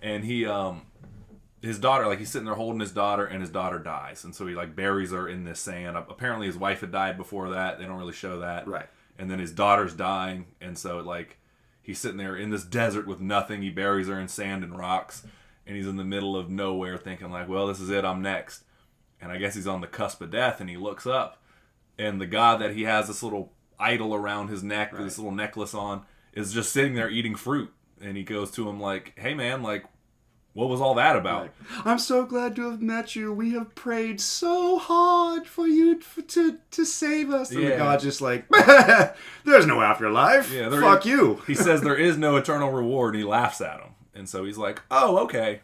And he his daughter, like he's sitting there holding his daughter and his daughter dies, and so he like buries her in this sand. Apparently his wife had died before that. They don't really show that. Right. And then his daughter's dying, and so like he's sitting there in this desert with nothing. He buries her in sand and rocks, and he's in the middle of nowhere thinking like, well, this is it. I'm next. And I guess he's on the cusp of death, and he looks up, and the god that he has this little idol around his neck, with this little necklace on, is just sitting there eating fruit. And he goes to him like, hey man, like, what was all that about? Right. I'm so glad to have met you. We have prayed so hard for you to save us. And the god's just like, there's no afterlife. Yeah, fuck you. He says there is no eternal reward, and he laughs at him. And so he's like, oh, okay.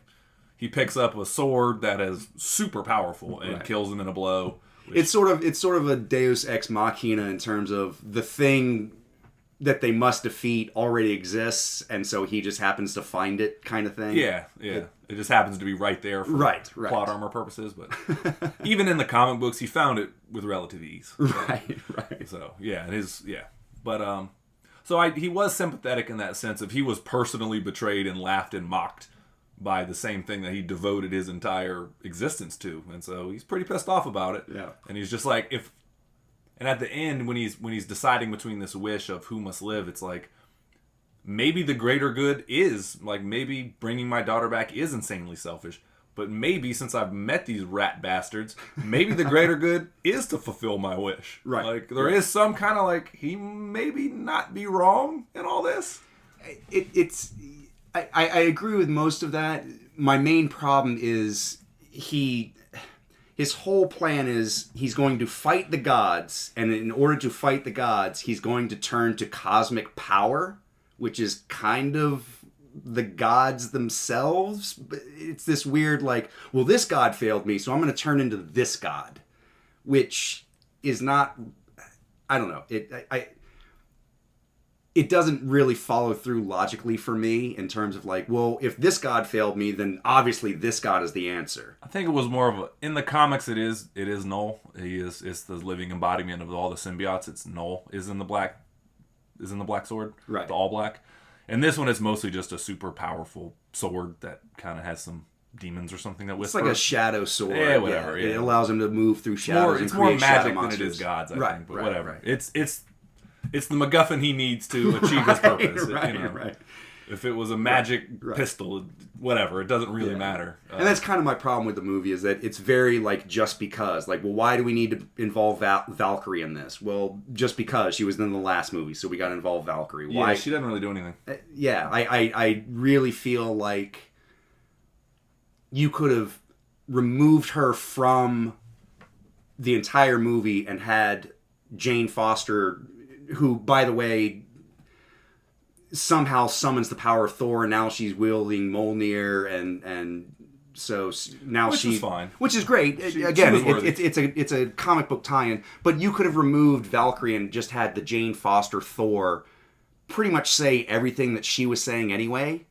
He picks up a sword that is super powerful and kills him in a blow. It's sort of a Deus Ex Machina in terms of the thing that they must defeat already exists, and so he just happens to find it, kind of thing. Yeah. It just happens to be right there for plot armor purposes. But even in the comic books, he found it with relative ease. Right. So but he was sympathetic in that sense of he was personally betrayed and laughed and mocked by the same thing that he devoted his entire existence to, and so he's pretty pissed off about it. Yeah, and he's just like And at the end, when he's deciding between this wish of who must live, it's like maybe the greater good is like maybe bringing my daughter back is insanely selfish, but maybe since I've met these rat bastards, maybe the greater good is to fulfill my wish. Right. Like there is some kind of like he maybe not be wrong in all this. I agree with most of that. My main problem is his whole plan is he's going to fight the gods, and in order to fight the gods, he's going to turn to cosmic power, which is kind of the gods themselves. But it's this weird, like, well, this god failed me, so I'm going to turn into this god, which is not, I don't know. It doesn't really follow through logically for me in terms of like, well, if this god failed me, then obviously this god is the answer. I think it was more of in the comics it is Null. It's the living embodiment of all the symbiotes. It's Null is in the black sword. Right. The all black. And this one is mostly just a super powerful sword that kind of has some demons or something that whisper. It's like a shadow sword. Yeah, whatever. Yeah. It allows him to move through shadows it's and more create magic shadow than it is gods, I think. But whatever. Right. It's the MacGuffin he needs to achieve his purpose. Right. If it was a magic pistol, whatever, it doesn't really matter. And that's kind of my problem with the movie is that it's very like just because. Like, well, why do we need to involve Valkyrie in this? Well, just because she was in the last movie, so we got to involve Valkyrie. Why? Yeah, she doesn't really do anything. I really feel like you could have removed her from the entire movie and had Jane Foster, who, by the way, somehow summons the power of Thor, and now she's wielding Mjolnir, and so now which is fine, which is great. It's a comic book tie-in, but you could have removed Valkyrie and just had the Jane Foster Thor pretty much say everything that she was saying anyway,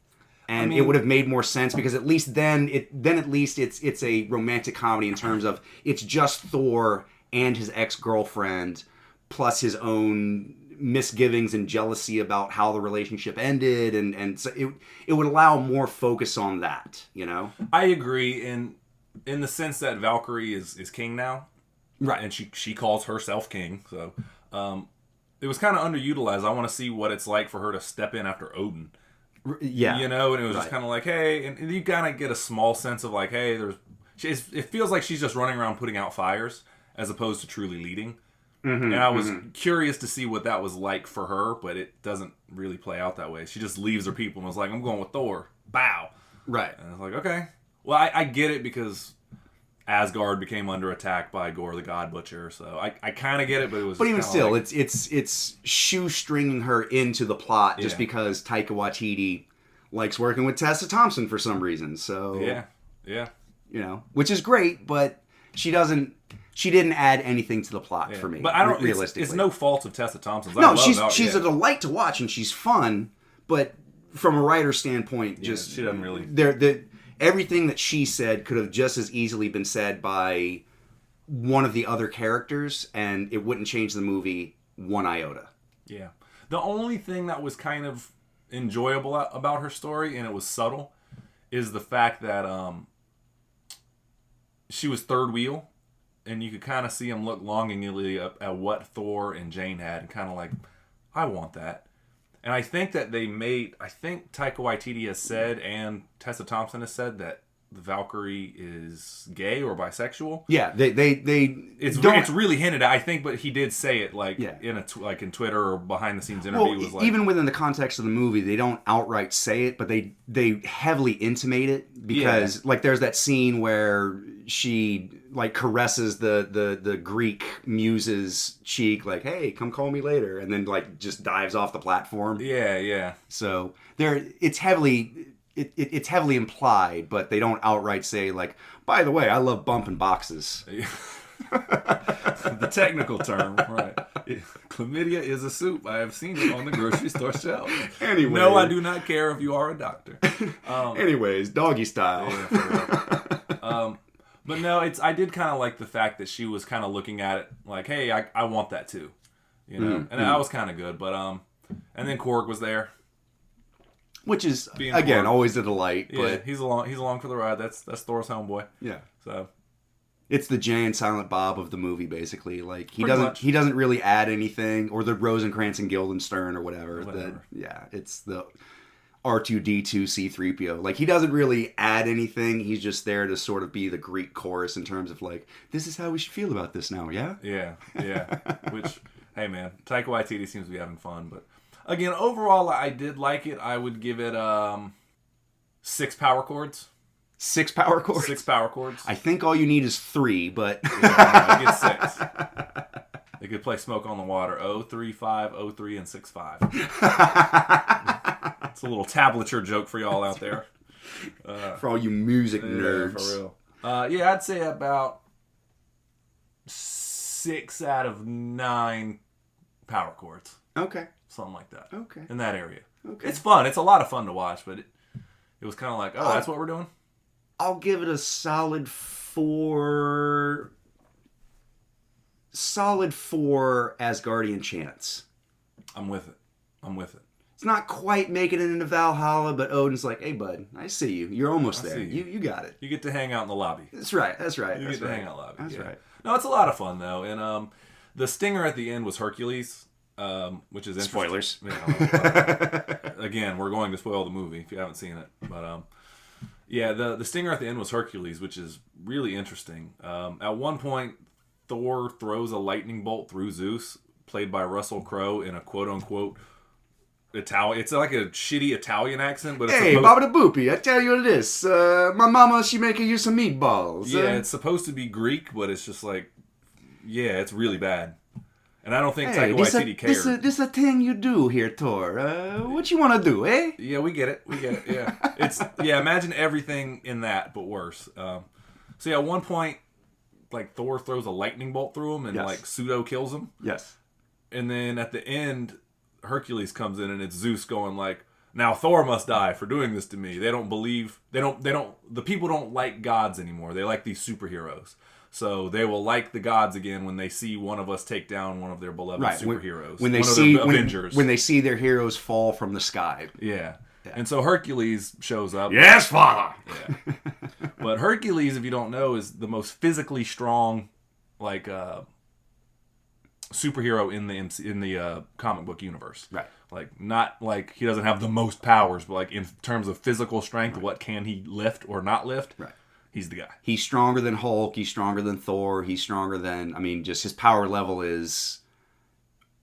and it would have made more sense because at least it's a romantic comedy in terms of it's just Thor and his ex-girlfriend plus his own misgivings and jealousy about how the relationship ended, and so it would allow more focus on that, you know? I agree in the sense that Valkyrie is king now. Right. And she calls herself king, so it was kind of underutilized. I want to see what it's like for her to step in after Odin. Yeah. You know, and it was just kind of like, hey, and you kind of get a small sense of like, hey, it feels like she's just running around putting out fires as opposed to truly leading. Mm-hmm, and I was curious to see what that was like for her, but it doesn't really play out that way. She just leaves her people and was like, I'm going with Thor. Bow. Right. And I was like, okay. Well, I get it because Asgard became under attack by Gore the God Butcher, so I kind of get it, but it was. But even still, like, it's shoestringing her into the plot just because Taika Waititi likes working with Tessa Thompson for some reason. So yeah, you know, which is great, but she didn't add anything to the plot for me. But I don't. Realistically, it's no fault of Tessa Thompson's. No, she's a delight to watch and she's fun. But from a writer's standpoint, she doesn't really. Everything that she said could have just as easily been said by one of the other characters, and it wouldn't change the movie one iota. Yeah. The only thing that was kind of enjoyable about her story, and it was subtle, is the fact that she was third wheel, and you could kind of see him look longingly at what Thor and Jane had, and kind of like, I want that. And I think that I think Taika Waititi has said, and Tessa Thompson has said, that the Valkyrie is gay or bisexual. Yeah, it's really hinted at, I think, but he did say it in Twitter or behind the scenes interview. Well, even within the context of the movie, they don't outright say it, but they heavily intimate it because like there's that scene where she like caresses the Greek muse's cheek, like, "Hey, come call me later," and then like just dives off the platform. Yeah. So it's heavily implied, but they don't outright say, like, by the way, I love bumping boxes. The technical term, right. Chlamydia is a soup. I have seen it on the grocery store shelf. Anyway. No, I do not care if you are a doctor. Anyways, doggy style. Yeah, for real. But no, I did kind of like the fact that she was kind of looking at it like, hey, I want that too. You know? And that was kind of good. But and then Korg was there. Which is, again, always a delight. Yeah, but he's along for the ride. That's Thor's homeboy. Yeah. So it's the Jay and Silent Bob of the movie, basically. Like he Pretty doesn't really add anything, or the Rosencrantz and Guildenstern or whatever. It's the R2D2 C3PO. Like he doesn't really add anything. He's just there to sort of be the Greek chorus in terms of like, this is how we should feel about this now. Yeah. Yeah. Which, hey man, Taika Waititi seems to be having fun, but. Again, overall, I did like it. I would give it 6 power chords. 6 power chords? 6 power chords. I think all you need is 3, but... I get 6. They could play Smoke on the Water. 0, 3, 5, 0, 3, and 6, 5. It's a little tablature joke for y'all out there. For all you music nerds. For real. I'd say about 6 out of 9 power chords. Okay. Something like that. Okay. In that area. Okay. It's fun. It's a lot of fun to watch, but it was kind of like, that's what we're doing? I'll give it a solid 4... Solid 4 Asgardian chants. I'm with it. It's not quite making it into Valhalla, but Odin's like, hey, bud, I see you. You're almost there. You got it. You get to hang out in the lobby. That's right. You get to hang out in the lobby. That's right. No, it's a lot of fun, though. And the stinger at the end was Hercules. Which is interesting. Spoilers. Again, we're going to spoil the movie if you haven't seen it. But the stinger at the end was Hercules, which is really interesting. At one point, Thor throws a lightning bolt through Zeus, played by Russell Crowe in a quote-unquote Italian. It's like a shitty Italian accent, but it's hey, Baba da Boopy, I tell you what it is. My mama, she making you some meatballs. Yeah, it's supposed to be Greek, but it's just like, it's really bad. And I don't think Taika Waititi cares. This a thing you do here, Thor. What you want to do, eh? Yeah, we get it. Yeah. Imagine everything in that, but worse. So at one point, like Thor throws a lightning bolt through him and like pseudo kills him. Yes. And then at the end, Hercules comes in and it's Zeus going like, now Thor must die for doing this to me. The people don't like gods anymore. They like these superheroes. So they will like the gods again when they see one of us take down one of their beloved superheroes. When they see their heroes fall from the sky. Yeah. And so Hercules shows up. Yes, father. Yeah. But Hercules, if you don't know, is the most physically strong, like superhero in the comic book universe. Right. Like not like he doesn't have the most powers, but like in terms of physical strength, what can he lift or not lift? Right. He's the guy. He's stronger than Hulk. He's stronger than Thor. He's stronger than... just his power level is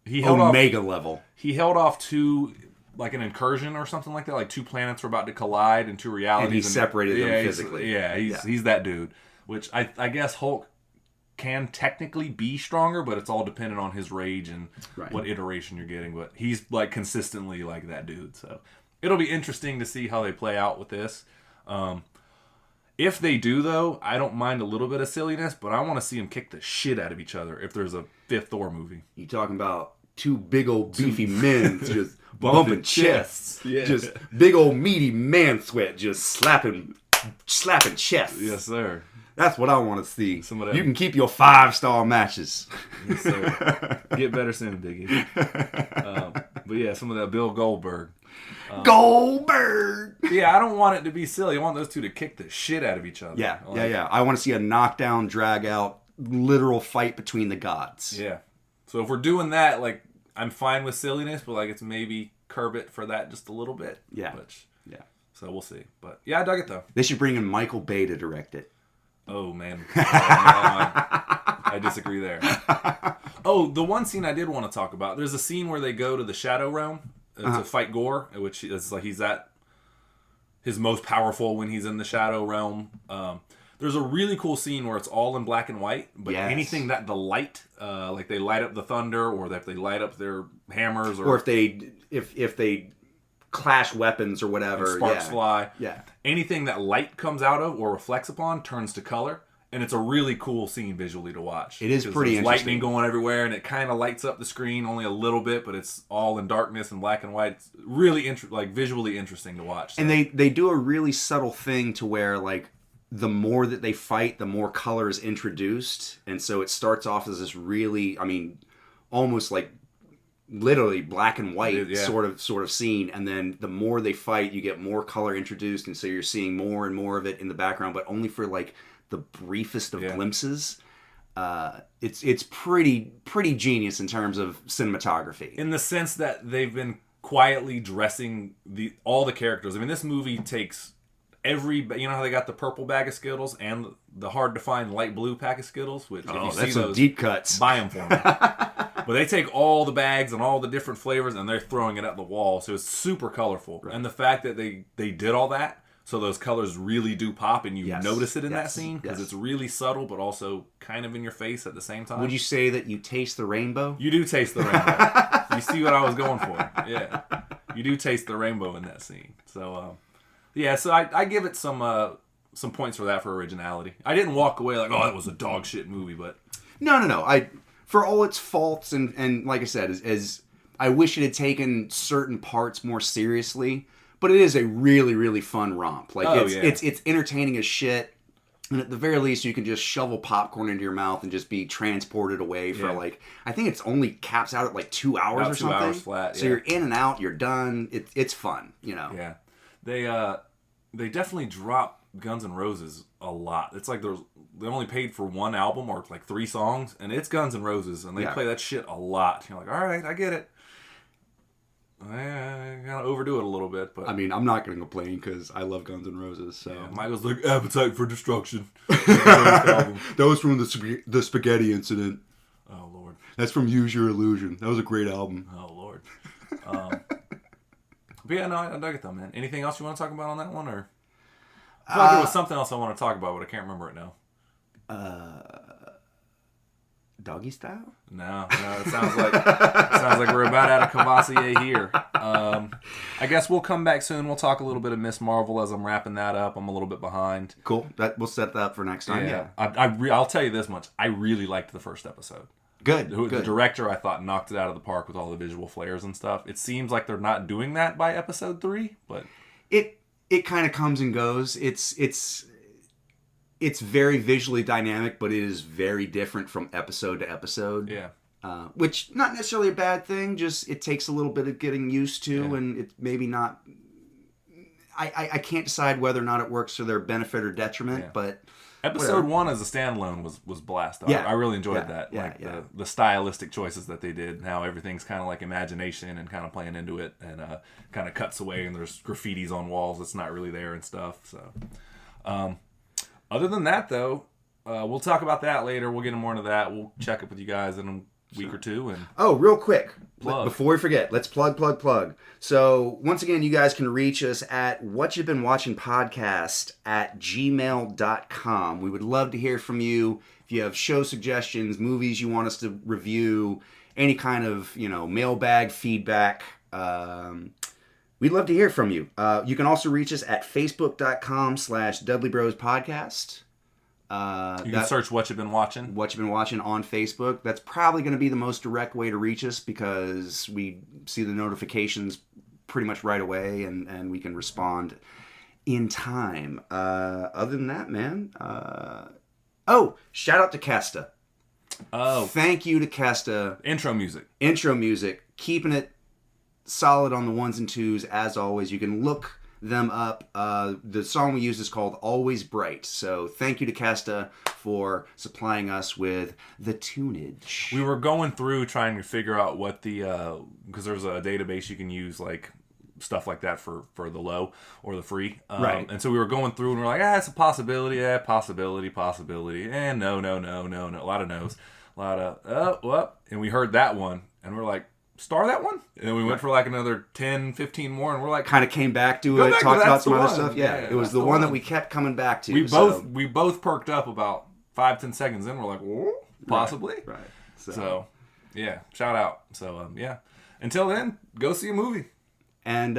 Omega level. He held off 2, like an incursion or something like that. Like 2 planets were about to collide in 2 realities. And he separated them physically. He's that dude. Which I guess Hulk can technically be stronger, but it's all dependent on his rage and what iteration you're getting. But he's like consistently like that dude. So it'll be interesting to see how they play out with this. If they do, though, I don't mind a little bit of silliness, but I want to see them kick the shit out of each other if there's a fifth Thor movie. You talking about two big old beefy men just bumping chests. Yeah. Just big old meaty man sweat just slapping chests. Yes, sir. That's what I want to see. Some of them. You can keep your 5-star matches. Yes, sir. Get better soon, Biggie. But yeah, some of that Bill Goldberg. Goldberg! Yeah, I don't want it to be silly. I want those two to kick the shit out of each other. Yeah. I want to see a knockdown, drag out, literal fight between the gods. Yeah. So if we're doing that, like, I'm fine with silliness, but like, it's maybe curb it for that just a little bit. Yeah. Yeah. So we'll see. But yeah, I dug it though. They should bring in Michael Bay to direct it. Oh man, I disagree there. Oh, the one scene I did want to talk about. There's a scene where they go to the Shadow Realm to fight Gore, which is like he's at his most powerful when he's in the Shadow Realm. There's a really cool scene where it's all in black and white, but anything that the light, like they light up the thunder, or if they light up their hammers, or if they clash weapons or whatever, sparks fly. Yeah, anything that light comes out of or reflects upon turns to color, and it's a really cool scene visually to watch. It is pretty interesting. Lightning going everywhere, and it kind of lights up the screen only a little bit, but it's all in darkness and black and white. It's really visually interesting to watch. So. And they do a really subtle thing to where like the more that they fight, the more color is introduced, and so it starts off as this really, I mean, almost like literally black and white sort of scene, and then the more they fight, you get more color introduced, and so you're seeing more and more of it in the background, but only for like the briefest of glimpses. It's pretty genius in terms of cinematography, in the sense that they've been quietly dressing all the characters. I mean, this movie takes you know how they got the purple bag of Skittles and the hard to find light blue pack of Skittles, which if you see those, deep cuts, buy them for me. But they take all the bags and all the different flavors and they're throwing it at the wall, so it's super colorful. Right. And the fact that they did all that, so those colors really do pop, and you notice it in that scene, because it's really subtle but also kind of in your face at the same time. Would you say that you taste the rainbow? You do taste the rainbow. You see what I was going for. Yeah. You do taste the rainbow in that scene. So, so I give it some points for that, for originality. I didn't walk away like, oh, that was a dog shit movie, but... No. For all its faults, and like I said, as I wish it had taken certain parts more seriously, but it is a really, really fun romp. Like it's entertaining as shit, and at the very least, you can just shovel popcorn into your mouth and just be transported away for like, I think it's only caps out at like 2 hours about or something. 2 hours flat. So you're in and out, you're done. It's fun, you know. Yeah, they definitely drop Guns N' Roses a lot. It's like they only paid for one album or like 3 songs, and it's Guns N' Roses, and they play that shit a lot. You're like, all right, I get it. I gotta overdo it a little bit, but I mean, I'm not gonna complain because I love Guns N' Roses. So Michael's like, Appetite for Destruction. That was from the Spaghetti Incident. Oh Lord, that's from Use Your Illusion. That was a great album. Oh Lord. But yeah, no, I dug it though, man. Anything else you want to talk about on that one, or? I feel like there was something else I want to talk about, but I can't remember it now. Doggy Style? No, it sounds like we're about out of Cavassier here. I guess we'll come back soon. We'll talk a little bit of Miss Marvel as I'm wrapping that up. I'm a little bit behind. Cool. We'll set that up for next time. Yeah. I'll tell you this much. I really liked the first episode. Good. The director, I thought, knocked it out of the park with all the visual flares and stuff. It seems like they're not doing that by episode 3, but it kind of comes and goes. It's very visually dynamic, but it is very different from episode to episode. Yeah. Which, not necessarily a bad thing, just it takes a little bit of getting used to, and it's maybe not... I can't decide whether or not it works to their benefit or detriment, but... Episode 1 as a standalone was blast. I really enjoyed that. The stylistic choices that they did, how everything's kind of like imagination and kind of playing into it, and kind of cuts away and there's graffitis on walls that's not really there and stuff. So, other than that, though, we'll talk about that later. We'll get more into that. We'll check up with you guys in a week or two. And real quick, plug. Before we forget, let's plug. So, once again, you guys can reach us at whatyou'vebeenwatchingpodcast@gmail.com. We would love to hear from you. If you have show suggestions, movies you want us to review, any kind of, mailbag feedback, We'd love to hear from you. You can also reach us at facebook.com/DudleyBrosPodcast. You can search What You've Been Watching. What You've Been Watching on Facebook. That's probably going to be the most direct way to reach us because we see the notifications pretty much right away and we can respond in time. Other than that, man. Shout out to Kesta. Thank you to Kesta. Intro music. Keeping it solid on the ones and twos as always. You can look them up. The song we used is called Always Bright. So thank you to Kesta for supplying us with the tunage. We were going through trying to figure out what the because there's a database you can use like stuff like that for the low or the free. Right. And so we were going through and we're like, it's a possibility, possibility, and no. A lot of no's. A lot of, and we heard that one and we're like, star that one? And then we went for like another 10, 15 more and we're like... Kind of came back to it, talked about some other stuff. Yeah, it was the one that we kept coming back to. We both perked up about 5-10 seconds in. We're like, whoa, possibly? Right. So, yeah, shout out. So, yeah. Until then, go see a movie. And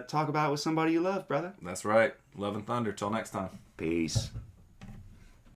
talk about it with somebody you love, brother. That's right. Love and thunder. Till next time. Peace.